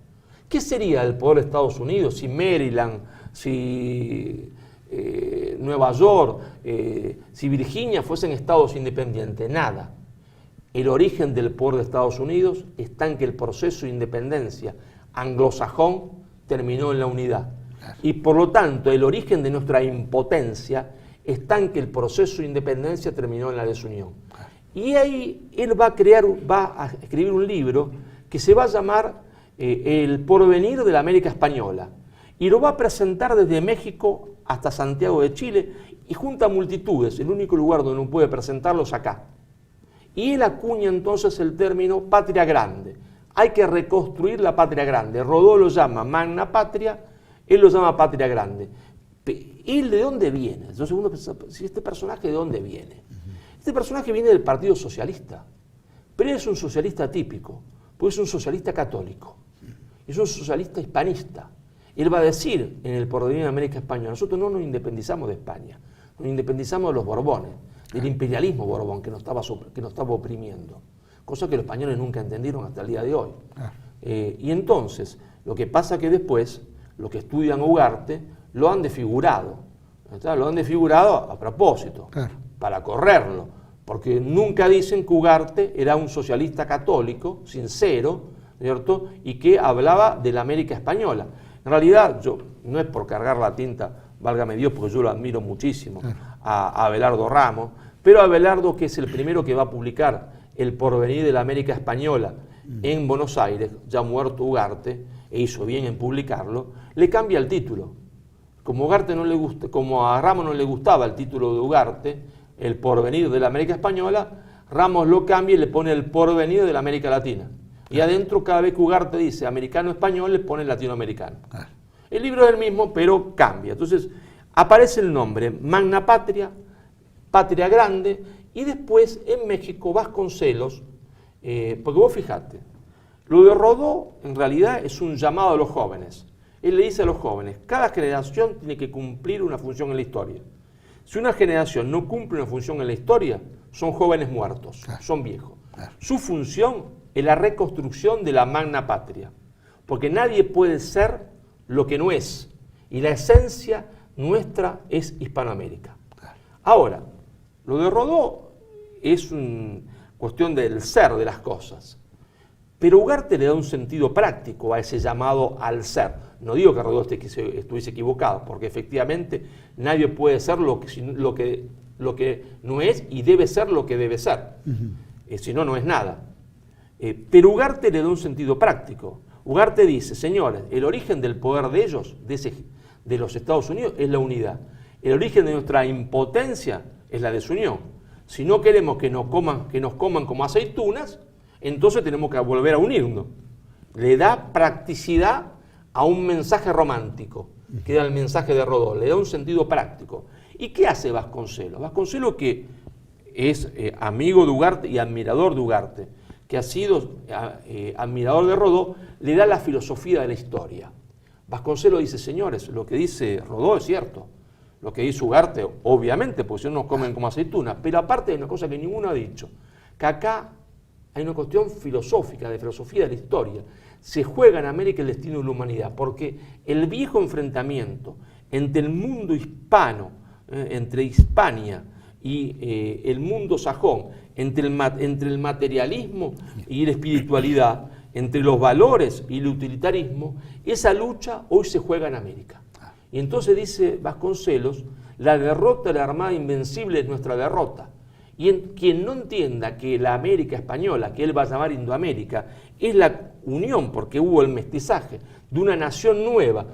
¿Qué sería el poder de Estados Unidos si Maryland, si Nueva York, si Virginia fuesen estados independientes? Nada. El origen del poder de Estados Unidos está en que el proceso de independencia anglosajón terminó en la unidad. Y por lo tanto, el origen de nuestra impotencia está en que el proceso de independencia terminó en la desunión. Y ahí él va a escribir un libro que se va a llamar El porvenir de la América Española, y lo va a presentar desde México hasta Santiago de Chile, y junta multitudes. El único lugar donde no puede presentarlo es acá. Y él acuña entonces el término patria grande. Hay que reconstruir la patria grande. Rodó lo llama magna patria, él lo llama patria grande. ¿Él de dónde viene? Entonces uno piensa, ¿si este personaje de dónde viene? Este personaje viene del Partido Socialista, pero es un socialista típico, Porque es un socialista católico, es un socialista hispanista. Él va a decir en el porvenir de América Española, nosotros no nos independizamos de España, nos independizamos de los Borbones, del imperialismo borbón que nos estaba oprimiendo, cosa que los españoles nunca entendieron hasta el día de hoy. Y entonces, lo que pasa es que después, los que estudian Ugarte lo han desfigurado, lo han desfigurado a propósito, para correrlo, porque nunca dicen que Ugarte era un socialista católico, sincero, ¿cierto? Y que hablaba de la América Española. En realidad, yo no es por cargar la tinta, válgame Dios, porque yo lo admiro muchísimo, a Abelardo Ramos, pero Abelardo, que es el primero que va a publicar El porvenir de la América Española en Buenos Aires, ya muerto Ugarte, e hizo bien en publicarlo, le cambia el título. Como a Ramos no le gustaba el título de Ugarte, El porvenir de la América Española, Ramos lo cambia y le pone El porvenir de la América Latina. Y adentro, cada vez que Ugarte dice americano-español, le pone latinoamericano. El libro es el mismo, pero cambia. Entonces, aparece el nombre Magna Patria, Patria Grande, y después en México Vasconcelos, porque vos fijate, lo de Rodó en realidad es un llamado a los jóvenes. Él le dice a los jóvenes, cada generación tiene que cumplir una función en la historia. Si una generación no cumple una función en la historia, son jóvenes muertos, son viejos. Su función es la reconstrucción de la Magna Patria, porque nadie puede ser lo que no es, y la esencia nuestra es Hispanoamérica. Ahora, lo de Rodó es una cuestión del ser de las cosas, pero Ugarte le da un sentido práctico a ese llamado al ser. No digo que Rodó estuviese equivocado, porque efectivamente nadie puede ser lo que no es y debe ser lo que debe ser. Si no, no es nada. Pero Ugarte le da un sentido práctico. Ugarte dice, señores, el origen del poder de ellos, de los Estados Unidos, es la unidad. El origen de nuestra impotencia es la desunión. Si no queremos que nos coman como aceitunas, entonces tenemos que volver a unirnos. Le da practicidad a un mensaje romántico, que era el mensaje de Rodó, le da un sentido práctico. ¿Y qué hace Vasconcelos? Vasconcelos, que es amigo de Ugarte y admirador de Ugarte, que ha sido admirador de Rodó, le da la filosofía de la historia. Vasconcelos dice, señores, lo que dice Rodó es cierto, lo que dice Ugarte, obviamente, porque si no nos comen como aceitunas, pero aparte hay una cosa que ninguno ha dicho, que acá hay una cuestión filosófica, de filosofía de la historia. Se juega en América el destino de la humanidad, porque el viejo enfrentamiento entre el mundo hispano, entre Hispania y el mundo sajón, entre el materialismo y la espiritualidad, entre los valores y el utilitarismo, esa lucha hoy se juega en América. Y entonces dice Vasconcelos, la derrota de la Armada Invencible es nuestra derrota. Y quien no entienda que la América Española, que él va a llamar Indoamérica, es la unión, porque hubo el mestizaje, de una nación nueva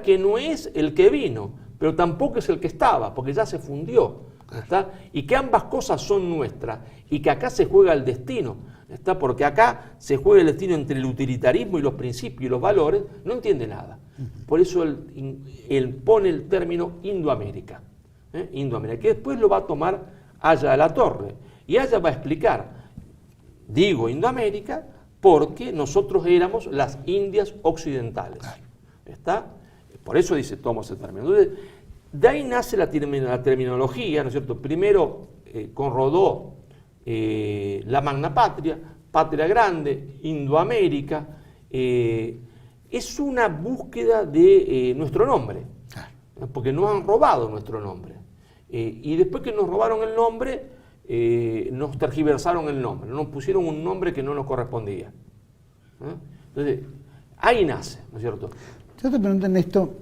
que no es el que vino, pero tampoco es el que estaba, porque ya se fundió, ¿está? Y que ambas cosas son nuestras, y que acá se juega el destino, ¿está? Porque acá se juega el destino entre el utilitarismo y los principios y los valores, no entiende nada. Por eso él pone el término Indoamérica, Indoamérica, que después lo va a tomar Haya de la Torre, y Haya va a explicar, digo Indoamérica, porque nosotros éramos las Indias occidentales, ¿está? Por eso dice, toma ese término. Entonces, de ahí nace la terminología, ¿no es cierto? Primero, con Rodó, la Magna Patria, Patria Grande, Indoamérica, es una búsqueda de nuestro nombre, porque nos han robado nuestro nombre. Y después que nos robaron el nombre, nos tergiversaron el nombre, nos pusieron un nombre que no nos correspondía. Entonces, ahí nace, ¿no es cierto? Yo te pregunto en esto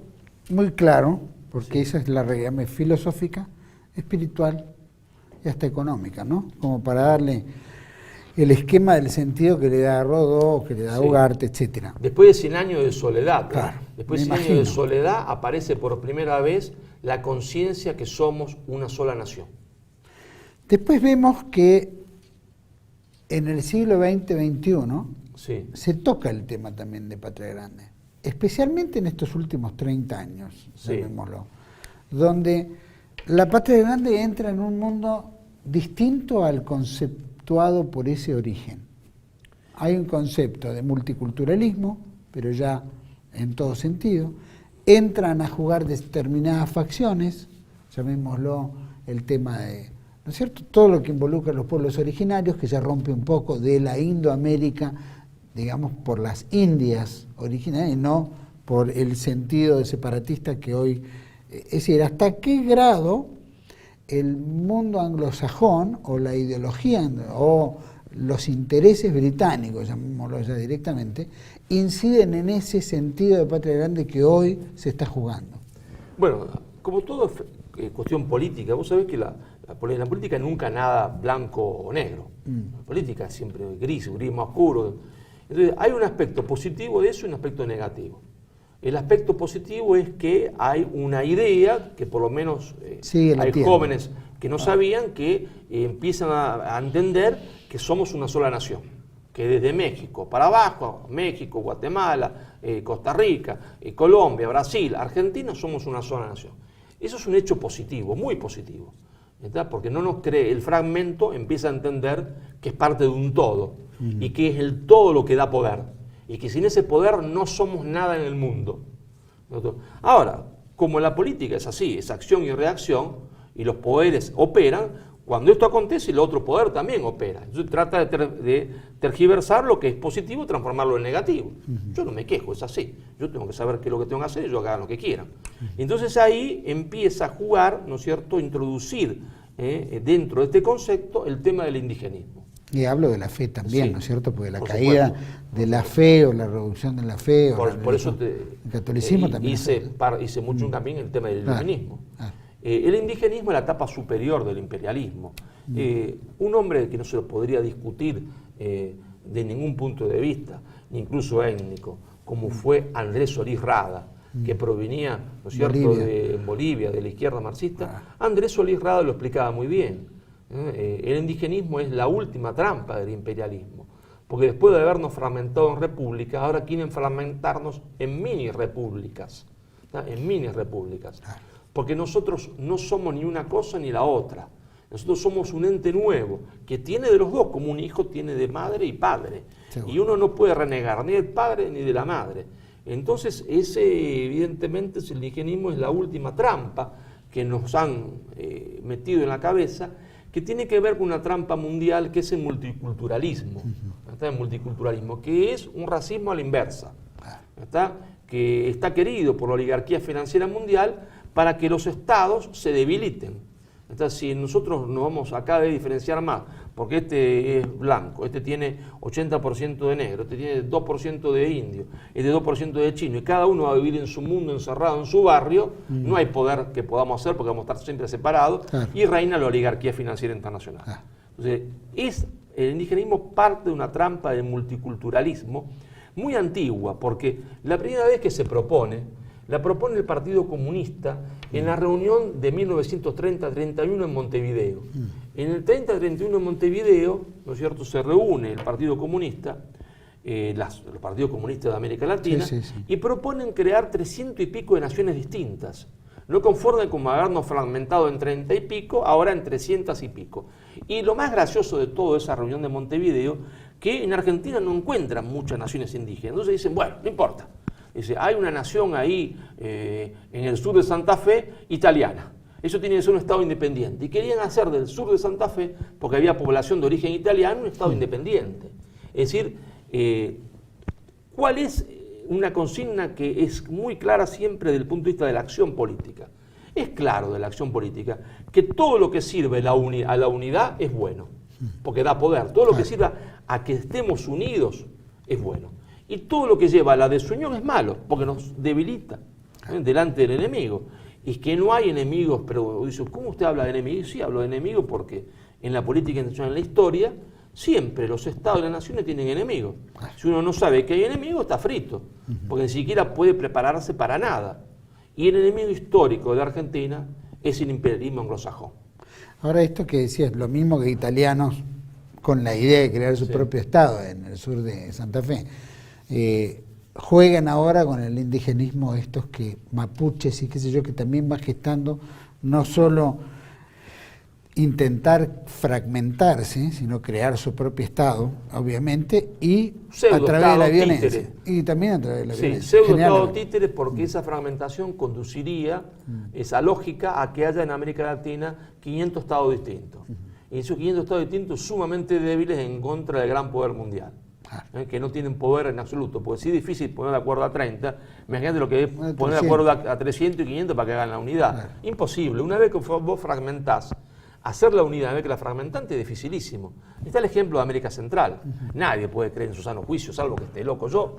muy claro, porque esa es la realidad filosófica, espiritual y hasta económica, ¿no? Como para darle el esquema del sentido que le da Rodó, que le da Ugarte, etcétera. Después de 100 años de soledad, claro, después de 100 años de soledad aparece por primera vez la conciencia que somos una sola nación. Después vemos que en el siglo XX-XXI se toca el tema también de Patria Grande, especialmente en estos últimos 30 años, llamémoslo, donde la Patria Grande entra en un mundo distinto al conceptuado por ese origen. hay un concepto de multiculturalismo, pero ya en todo sentido. Entran a jugar determinadas facciones, llamémoslo el tema de, ¿no es cierto?, todo lo que involucra a los pueblos originarios, que ya rompe un poco de la Indoamérica, digamos, por las Indias originarias, y no por el sentido de separatista que hoy... Es decir, ¿hasta qué grado el mundo anglosajón o la ideología o los intereses británicos, llamémoslo ya directamente, inciden en ese sentido de patria grande que hoy se está jugando? Bueno, como todo es cuestión política, vos sabés que la política nunca nada blanco o negro. La política es siempre gris más oscuro. Entonces, hay un aspecto positivo de eso y un aspecto negativo. El aspecto positivo es que hay una idea que por lo menos hay jóvenes que no sabían, que empiezan a entender que somos una sola nación, que desde México para abajo, México, Guatemala, Costa Rica, Colombia, Brasil, Argentina, somos una sola nación. Eso es un hecho positivo, muy positivo, ¿verdad? Porque no nos cree, el fragmento empieza a entender que es parte de un todo y que es el todo lo que da poder. Y que sin ese poder no somos nada en el mundo. Ahora, como la política es así, es acción y reacción, y los poderes operan, cuando esto acontece, el otro poder también opera. Entonces trata de tergiversar lo que es positivo y transformarlo en negativo. Yo no me quejo, es así. Yo tengo que saber qué es lo que tengo que hacer y ellos hagan lo que quieran. Entonces ahí empieza a jugar, ¿no es cierto?, introducir dentro de este concepto el tema del indigenismo. Y hablo de la fe también, sí, ¿no es cierto? Porque la caída de la fe o la reducción de la fe por eso el catolicismo también hice mucho también el tema del indigenismo. El indigenismo es la etapa superior del imperialismo. Un hombre que no se lo podría discutir de ningún punto de vista, incluso étnico, como fue Andrés Solís Rada, que provenía, ¿no es cierto?, de Bolivia, de la izquierda marxista. Andrés Solís Rada lo explicaba muy bien. El indigenismo es la última trampa del imperialismo, porque después de habernos fragmentado en repúblicas, ahora quieren fragmentarnos en mini repúblicas, porque nosotros no somos ni una cosa ni la otra. Nosotros somos un ente nuevo que tiene de los dos, como un hijo tiene de madre y padre, y uno no puede renegar ni del padre ni de la madre. Entonces evidentemente el indigenismo es la última trampa que nos han metido en la cabeza, que tiene que ver con una trampa mundial que es el multiculturalismo, el multiculturalismo, que es un racismo a la inversa, que está querido por la oligarquía financiera mundial para que los estados se debiliten. Entonces, si nosotros nos vamos acá de diferenciar más, porque este es blanco, este tiene 80% de negro, este tiene 2% de indio, este 2% de chino, y cada uno va a vivir en su mundo, encerrado en su barrio, no hay poder que podamos hacer porque vamos a estar siempre separados, y reina la oligarquía financiera internacional. Entonces, el indigenismo parte de una trampa del multiculturalismo muy antigua, porque la primera vez que se propone, la propone el Partido Comunista en la reunión de 1930-31 en Montevideo. En el 30-31 en Montevideo, ¿no es cierto?, se reúne el Partido Comunista, los partidos comunistas de América Latina, y proponen crear 300 y pico de naciones distintas. No conforme con habernos fragmentado en 30 y pico, ahora en 300 y pico. Y lo más gracioso de toda esa reunión de Montevideo, que en Argentina no encuentran muchas naciones indígenas. Entonces dicen, bueno, no importa. Dice, hay una nación ahí en el sur de Santa Fe, italiana. Eso tiene que ser un estado independiente. Y querían hacer del sur de Santa Fe, porque había población de origen italiano, un estado independiente. Es decir, ¿cuál es una consigna que es muy clara siempre desde el punto de vista de la acción política? Es claro de la acción política que todo lo que sirve a la unidad es bueno, porque da poder. Todo lo que sirva a que estemos unidos es bueno. Y todo lo que lleva a la desunión es malo, porque nos debilita delante del enemigo. Y es que no hay enemigos, pero dice, ¿cómo usted habla de enemigos? Sí, hablo de enemigos porque en la política internacional, en la historia, siempre los estados y las naciones tienen enemigos. Si uno no sabe que hay enemigos, está frito, porque ni siquiera puede prepararse para nada. Y el enemigo histórico de Argentina es el imperialismo anglosajón. Ahora, esto que decías, lo mismo que italianos con la idea de crear su propio estado en el sur de Santa Fe. Juegan ahora con el indigenismo estos que mapuches y qué sé yo, que también va gestando no solo intentar fragmentarse, sino crear su propio Estado, obviamente, y a Pseudo través de la Estado violencia. títere. Y también a través de la Sí, violencia. pseudo Estado Generalmente. títere, porque esa fragmentación conduciría, esa lógica, a que haya en América Latina 500 estados distintos. Y esos 500 estados distintos sumamente débiles en contra del gran poder mundial. Que no tienen poder en absoluto, porque si es difícil poner de acuerdo a 30, imagínate lo que es poner de acuerdo a 300 y 500 para que hagan la unidad. Claro. Imposible. Una vez que vos fragmentás, hacer la unidad, una vez que la fragmentaste es dificilísimo. Está el ejemplo de América Central. Nadie puede creer en su sano juicio, salvo que esté loco. Yo,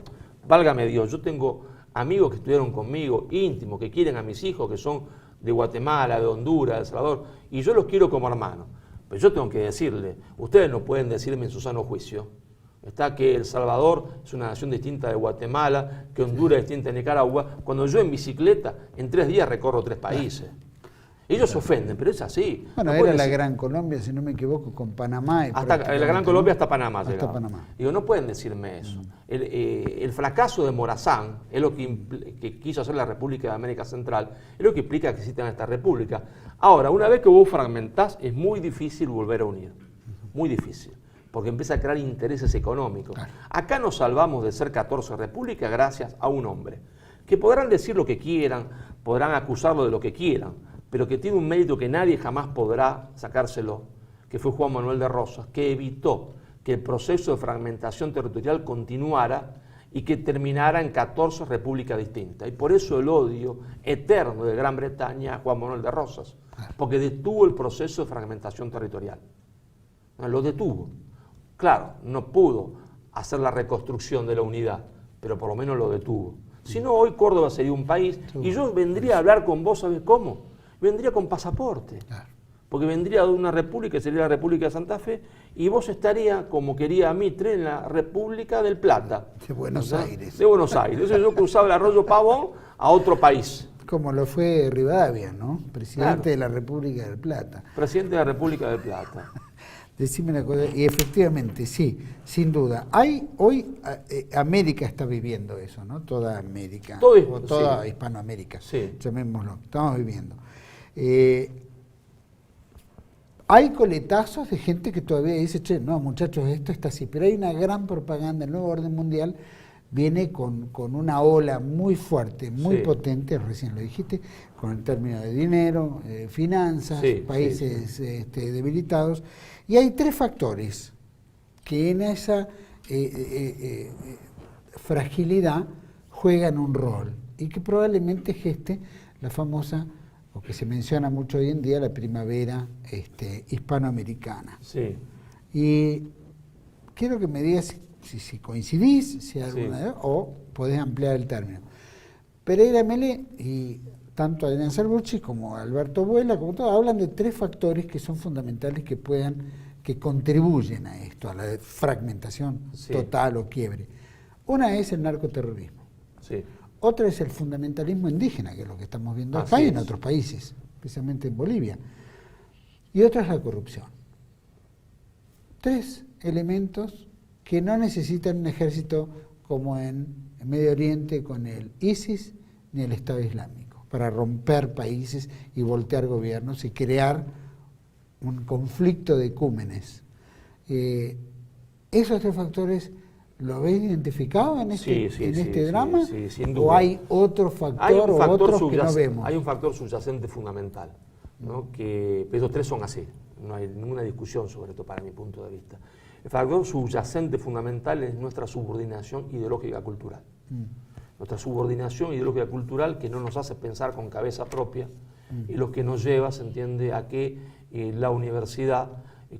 válgame Dios, yo tengo amigos que estudiaron conmigo, íntimos, que quieren a mis hijos, que son de Guatemala, de Honduras, de El Salvador, y yo los quiero como hermanos. Pero yo tengo que decirle, ustedes no pueden decirme en su sano juicio, está que El Salvador es una nación distinta de Guatemala, que Honduras es distinta de Nicaragua, cuando yo en bicicleta en 3 días recorro 3 países. Ellos se ofenden, pero es así. Bueno, No era pueden la decir- Gran Colombia, si no me equivoco, con Panamá. Y hasta la prácticamente, Gran Colombia ¿no? hasta Panamá Hasta llegaba. Panamá. Digo, no pueden decirme eso. El fracaso de Morazán es lo que quiso hacer la República de América Central, es lo que implica que existan estas repúblicas. Ahora, una vez que vos fragmentás, es muy difícil volver a unir. Muy difícil. Porque empieza a crear intereses económicos. Claro. Acá nos salvamos de ser 14 repúblicas gracias a un hombre, que podrán decir lo que quieran, podrán acusarlo de lo que quieran, pero que tiene un mérito que nadie jamás podrá sacárselo, que fue Juan Manuel de Rosas, que evitó que el proceso de fragmentación territorial continuara y que terminara en 14 repúblicas distintas. Y por eso el odio eterno de Gran Bretaña a Juan Manuel de Rosas, porque detuvo el proceso de fragmentación territorial. Lo detuvo. Claro, no pudo hacer la reconstrucción de la unidad, pero por lo menos lo detuvo. Si no, hoy Córdoba sería un país y yo vendría a hablar con vos, ¿sabes cómo? Vendría con pasaporte. Claro. Porque vendría de una república, que sería la República de Santa Fe, y vos estarías, como quería Mitre, en la República del Plata. De Buenos Aires. De Buenos Aires. Entonces yo cruzaba el arroyo Pavón a otro país. Como lo fue Rivadavia, ¿no? Presidente Claro. de la República del Plata. Presidente de la República del Plata. Decime una cosa, y efectivamente, sí, sin duda. Hoy América está viviendo eso, ¿no? Toda América, o toda sí. Hispanoamérica, Sí. llamémoslo, estamos viviendo. Hay coletazos de gente que todavía dice, che, no, muchachos, esto está así, pero hay una gran propaganda, el nuevo orden mundial viene con una ola muy fuerte, muy Sí. potente, recién lo dijiste, con el término de dinero, finanzas, Sí, países debilitados. Y hay 3 factores que en esa fragilidad juegan un rol y que probablemente geste la famosa, o que se menciona mucho hoy en día, la primavera hispanoamericana. Sí. Y quiero que me digas si coincidís, si hay Sí. alguna o podés ampliar el término. Pereira Mele y tanto Adrián Salvucci como Alberto Vuela, como todos, hablan de 3 factores que son fundamentales que contribuyen a esto, a la fragmentación Sí. total o quiebre. Una es el narcoterrorismo, Sí. otra es el fundamentalismo indígena, que es lo que estamos viendo acá Así y en es. otros países, especialmente en Bolivia, y otra es la corrupción. 3 elementos que no necesitan un ejército como en Medio Oriente con el ISIS ni el Estado Islámico, para romper países y voltear gobiernos y crear un conflicto de ecúmenes. ¿Esos 3 factores lo ves identificado en este drama? Sí, sin ¿O duda. hay otro factor, Hay un o factor otros que no vemos? Hay un factor subyacente fundamental, ¿no? Que esos 3 son así, no hay ninguna discusión sobre esto para mi punto de vista. El factor subyacente fundamental es nuestra subordinación ideológica cultural. Nuestra subordinación ideológica cultural que no nos hace pensar con cabeza propia y lo que nos lleva, se entiende, a que la universidad,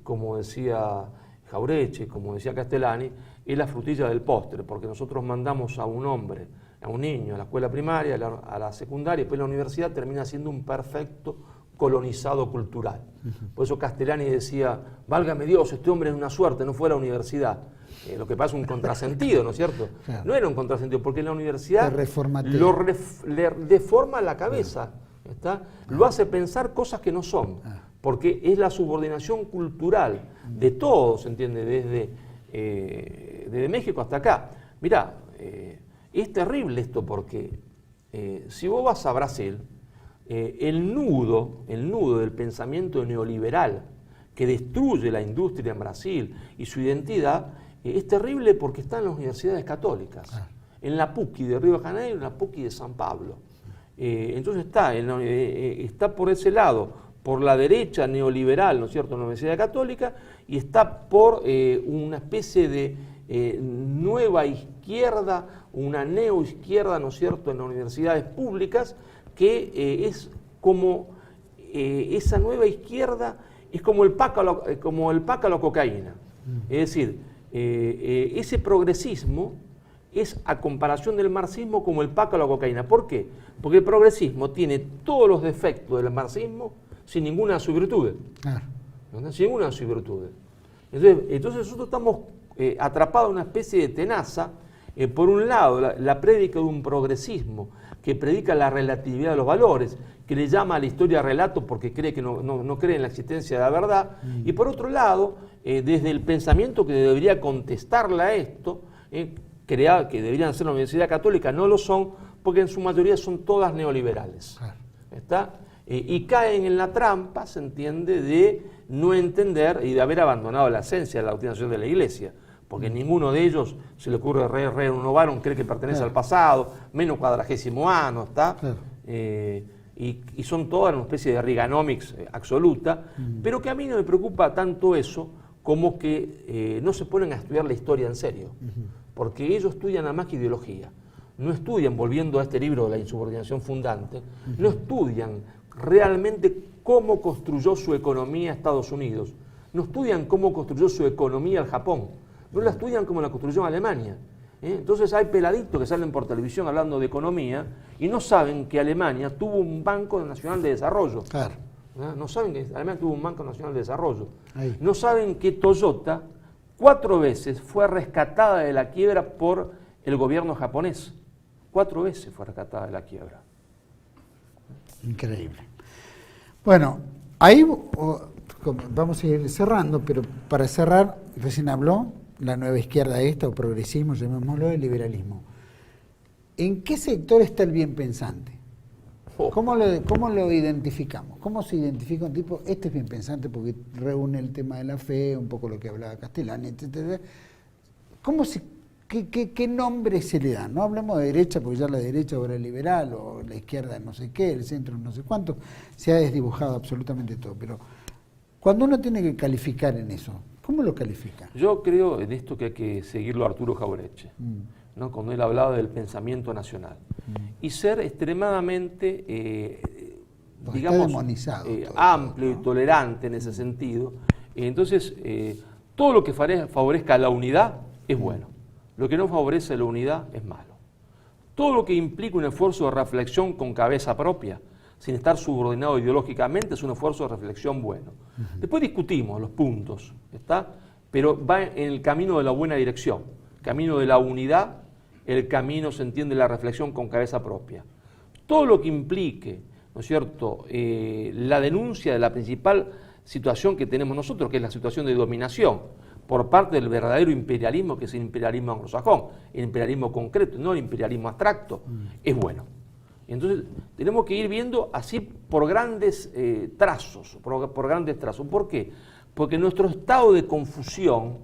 como decía Jaureche, como decía Castellani, es la frutilla del postre, porque nosotros mandamos a un hombre, a un niño, a la escuela primaria, a la secundaria, y después la universidad termina siendo un perfecto colonizado cultural. Por eso Castellani decía, válgame Dios, este hombre es una suerte, no fue a la universidad. Lo que pasa es un contrasentido, ¿no es cierto? Claro. No era un contrasentido, porque la universidad Reformatea. le deforma la cabeza, ¿está? Lo hace pensar cosas que no son, porque es la subordinación cultural de todos, ¿entiende? Desde México hasta acá. Mirá, es terrible esto porque si vos vas a Brasil, el nudo del pensamiento neoliberal que destruye la industria en Brasil y su identidad es terrible porque está en las universidades católicas, en la PUC de Río de Janeiro y en la PUC de San Pablo. Entonces está por ese lado, por la derecha neoliberal, ¿no es cierto?, en la Universidad Católica, y está por una especie de nueva izquierda, una neoizquierda, ¿no es cierto?, en las universidades públicas, que es como esa nueva izquierda, es como el PAC a la cocaína. Es decir, ese progresismo es a comparación del marxismo como el PAC a la cocaína. ¿Por qué? Porque el progresismo tiene todos los defectos del marxismo sin ninguna de sus virtudes. Sin ninguna de sus virtudes. Entonces nosotros estamos atrapados en una especie de tenaza. Por un lado, la prédica de un progresismo que predica la relatividad de los valores, que le llama a la historia relato porque cree que no cree en la existencia de la verdad, y por otro lado, desde el pensamiento que debería contestarle a esto, que deberían ser la Universidad Católica, no lo son, porque en su mayoría son todas neoliberales. ¿Está? Y caen en la trampa, se entiende, de no entender y de haber abandonado la esencia de la doctrinación de la Iglesia, porque ninguno de ellos se le ocurre renovar, cree que pertenece al pasado, menos cuadragésimo ¿está? Y son todas una especie de Reaganomics absoluta, pero que a mí no me preocupa tanto eso como que no se ponen a estudiar la historia en serio, porque ellos estudian nada más que ideología. No estudian, volviendo a este libro de la insubordinación fundante, no estudian realmente cómo construyó su economía Estados Unidos, no estudian cómo construyó su economía el Japón, no la estudian como la construyó Alemania. Entonces hay peladitos que salen por televisión hablando de economía y no saben que Alemania tuvo un Banco Nacional de Desarrollo. Claro. No saben que Alemania tuvo un Banco Nacional de Desarrollo. Ahí. No saben que Toyota 4 veces fue rescatada de la quiebra por el gobierno japonés. 4 veces fue rescatada de la quiebra. Increíble. Bueno, ahí vamos a ir cerrando, pero para cerrar, recién habló la nueva izquierda esta, o progresismo, llamémoslo, el liberalismo. ¿En qué sector está el bien pensante? ¿Cómo lo identificamos? ¿Cómo se identifica un tipo? Este es bien pensante porque reúne el tema de la fe, un poco lo que hablaba Castellani, etc. ¿Qué nombre se le da? No hablemos de derecha, porque ya la derecha ahora es liberal, o la izquierda no sé qué, el centro no sé cuánto, se ha desdibujado absolutamente todo. Pero cuando uno tiene que calificar en eso, ¿cómo lo califica? Yo creo en esto que hay que seguirlo a Arturo Jauretche, ¿no? Cuando él hablaba del pensamiento nacional. Y ser extremadamente, digamos, demonizado, amplio y tolerante en ese sentido. Entonces, todo lo que favorezca la unidad es bueno. Lo que no favorece la unidad es malo. Todo lo que implica un esfuerzo de reflexión con cabeza propia, sin estar subordinado ideológicamente, es un esfuerzo de reflexión bueno. Después discutimos los puntos, ¿está? Pero va en el camino de la buena dirección, camino de la unidad, el camino, se entiende, la reflexión con cabeza propia. Todo lo que implique, ¿no es cierto?, la denuncia de la principal situación que tenemos nosotros, que es la situación de dominación, por parte del verdadero imperialismo, que es el imperialismo anglosajón, el imperialismo concreto, no el imperialismo abstracto, es bueno. Entonces, tenemos que ir viendo así por grandes trazos, por grandes trazos. ¿Por qué? Porque nuestro estado de confusión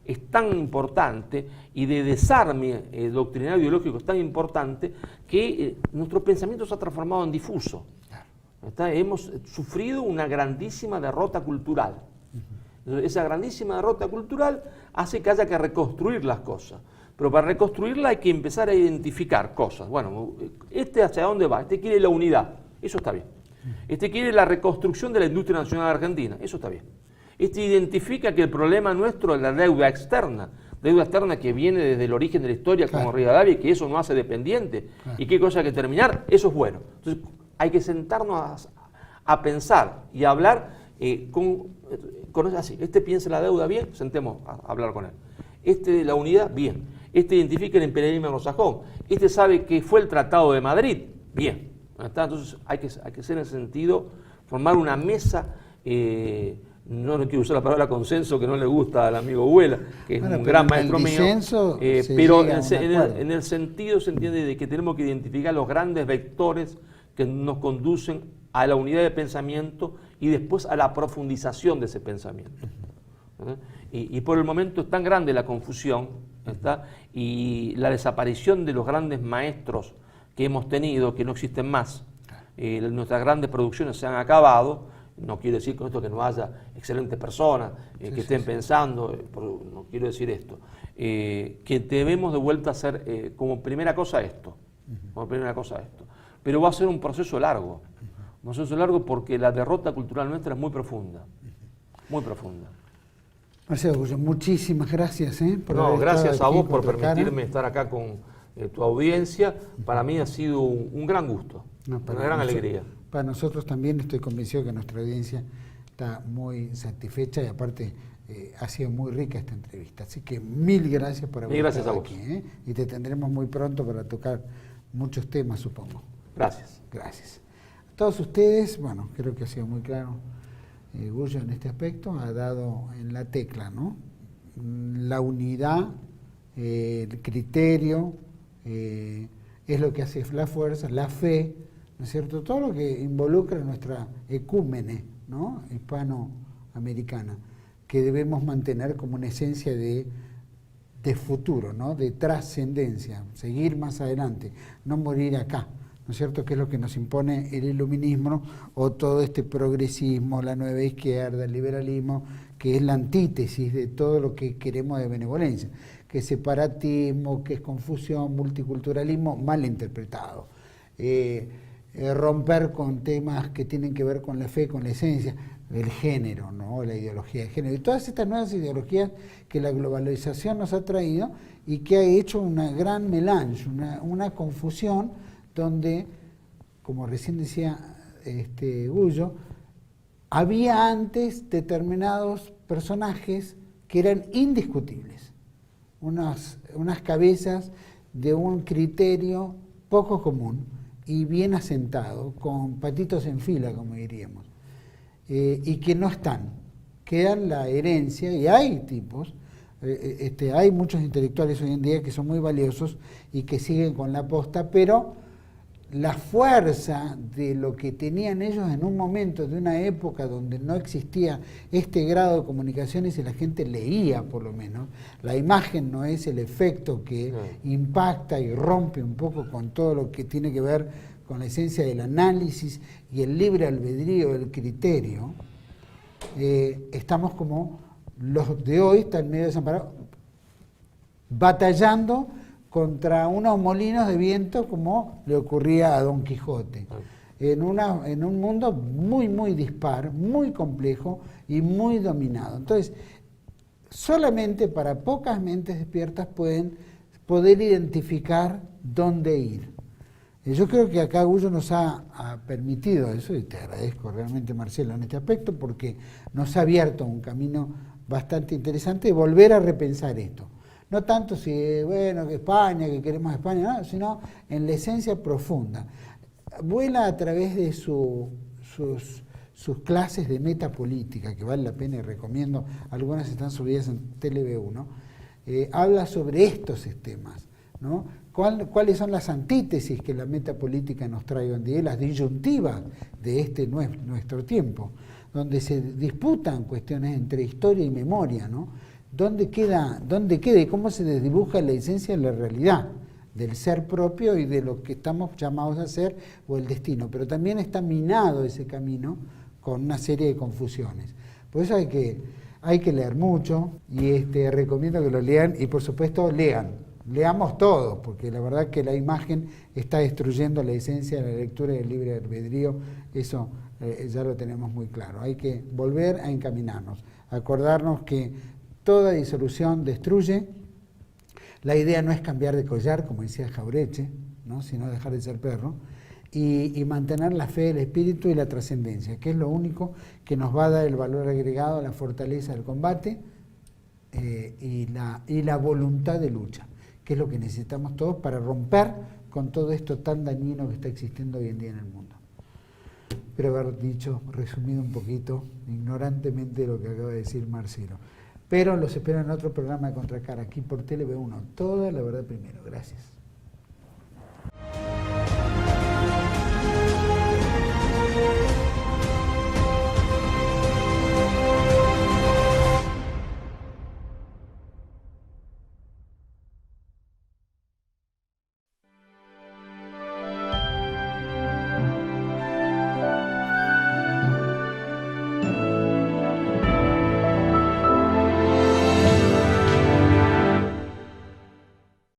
es tan importante y de desarme doctrinario ideológico es tan importante que nuestro pensamiento se ha transformado en difuso. Hemos sufrido una grandísima derrota cultural. Esa grandísima derrota cultural hace que haya que reconstruir las cosas. Pero para reconstruirla hay que empezar a identificar cosas. Bueno, hacia dónde va, quiere la unidad, eso está bien. Quiere la reconstrucción de la industria nacional argentina, eso está bien. Identifica que el problema nuestro es la deuda externa que viene desde el origen de la historia, como Rivadavia, y que eso no hace dependiente, y qué cosa hay que terminar, eso es bueno. Entonces hay que sentarnos a pensar y a hablar así. Piensa la deuda bien, sentemos a hablar con él. La unidad, bien. Identifica el imperialismo anglosajón. Sabe que fue el Tratado de Madrid, bien. Entonces hay que hacer en ese sentido, formar una mesa, no quiero usar la palabra consenso, que no le gusta al amigo Huela, que es un gran maestro mío, pero en el sentido, se entiende, de que tenemos que identificar los grandes vectores que nos conducen a la unidad de pensamiento y después a la profundización de ese pensamiento. Y por el momento es tan grande la confusión, ¿está? Y la desaparición de los grandes maestros que hemos tenido, que no existen más. Nuestras grandes producciones se han acabado. No quiero decir con esto que no haya excelentes personas que estén pensando, no quiero decir esto. Que debemos de vuelta hacer como primera cosa esto. Pero va a ser un proceso largo. Un proceso largo porque la derrota cultural nuestra es muy profunda. Muy profunda. Marcelo Gullo, muchísimas gracias. Gracias a vos por permitirme estar acá con tu audiencia. Para mí ha sido un gran gusto, una gran alegría. Para nosotros también, estoy convencido que nuestra audiencia está muy satisfecha y aparte ha sido muy rica esta entrevista. Así que mil gracias por haber estado aquí. Y te tendremos muy pronto para tocar muchos temas, supongo. Gracias. Gracias. A todos ustedes, bueno, creo que ha sido muy claro. Gullo en este aspecto ha dado en la tecla, ¿no? La unidad, el criterio, es lo que hace la fuerza, la fe, ¿no es cierto? Todo lo que involucra nuestra ecúmene, ¿no? Hispanoamericana, que debemos mantener como una esencia de futuro, ¿no? De trascendencia, seguir más adelante, no morir acá, ¿no es cierto?, que es lo que nos impone el iluminismo o todo este progresismo, la nueva izquierda, el liberalismo, que es la antítesis de todo lo que queremos de benevolencia, que es separatismo, que es confusión, multiculturalismo mal interpretado, romper con temas que tienen que ver con la fe, con la esencia, el género, ¿no?, la ideología de género, y todas estas nuevas ideologías que la globalización nos ha traído y que ha hecho una gran melange, una confusión, donde, como recién decía Gullo, había antes determinados personajes que eran indiscutibles, unas cabezas de un criterio poco común y bien asentado, con patitos en fila, como diríamos, y que no están, quedan la herencia, y hay tipos, hay muchos intelectuales hoy en día que son muy valiosos y que siguen con la posta, pero la fuerza de lo que tenían ellos en un momento de una época donde no existía este grado de comunicaciones y la gente leía, por lo menos, la imagen no es el efecto que impacta y rompe un poco con todo lo que tiene que ver con la esencia del análisis y el libre albedrío del criterio. Estamos como los de hoy, están medio desamparados, batallando contra unos molinos de viento como le ocurría a Don Quijote, en un mundo muy, muy dispar, muy complejo y muy dominado. Entonces, solamente para pocas mentes despiertas pueden poder identificar dónde ir. Yo creo que acá Gullo nos ha permitido eso, y te agradezco realmente, Marcelo, en este aspecto, porque nos ha abierto un camino bastante interesante de volver a repensar esto. No tanto si, bueno, que España, que queremos España, no, sino en la esencia profunda. Vuela a través de sus clases de metapolítica, que vale la pena y recomiendo, algunas están subidas en TLV1, habla sobre estos temas, ¿no? ¿Cuáles son las antítesis que la metapolítica nos trae hoy en día, las disyuntivas de nuestro tiempo, donde se disputan cuestiones entre historia y memoria, ¿no? ¿Dónde queda y cómo se desdibuja la esencia de la realidad, del ser propio y de lo que estamos llamados a hacer o el destino? Pero también está minado ese camino con una serie de confusiones. Por eso hay que leer mucho y recomiendo que lo lean y por supuesto leamos todo, porque la verdad que la imagen está destruyendo la esencia de la lectura del libre albedrío, eso ya lo tenemos muy claro. Hay que volver a encaminarnos, acordarnos que toda disolución destruye. La idea no es cambiar de collar, como decía Jauretche, ¿no?, sino dejar de ser perro, y mantener la fe, el espíritu y la trascendencia, que es lo único que nos va a dar el valor agregado, la fortaleza del combate y la voluntad de lucha, que es lo que necesitamos todos para romper con todo esto tan dañino que está existiendo hoy en día en el mundo. Espero haber resumido un poquito, ignorantemente, lo que acaba de decir Marcelo. Pero los espero en otro programa de Contracara, aquí por TLV1. Toda la verdad primero. Gracias.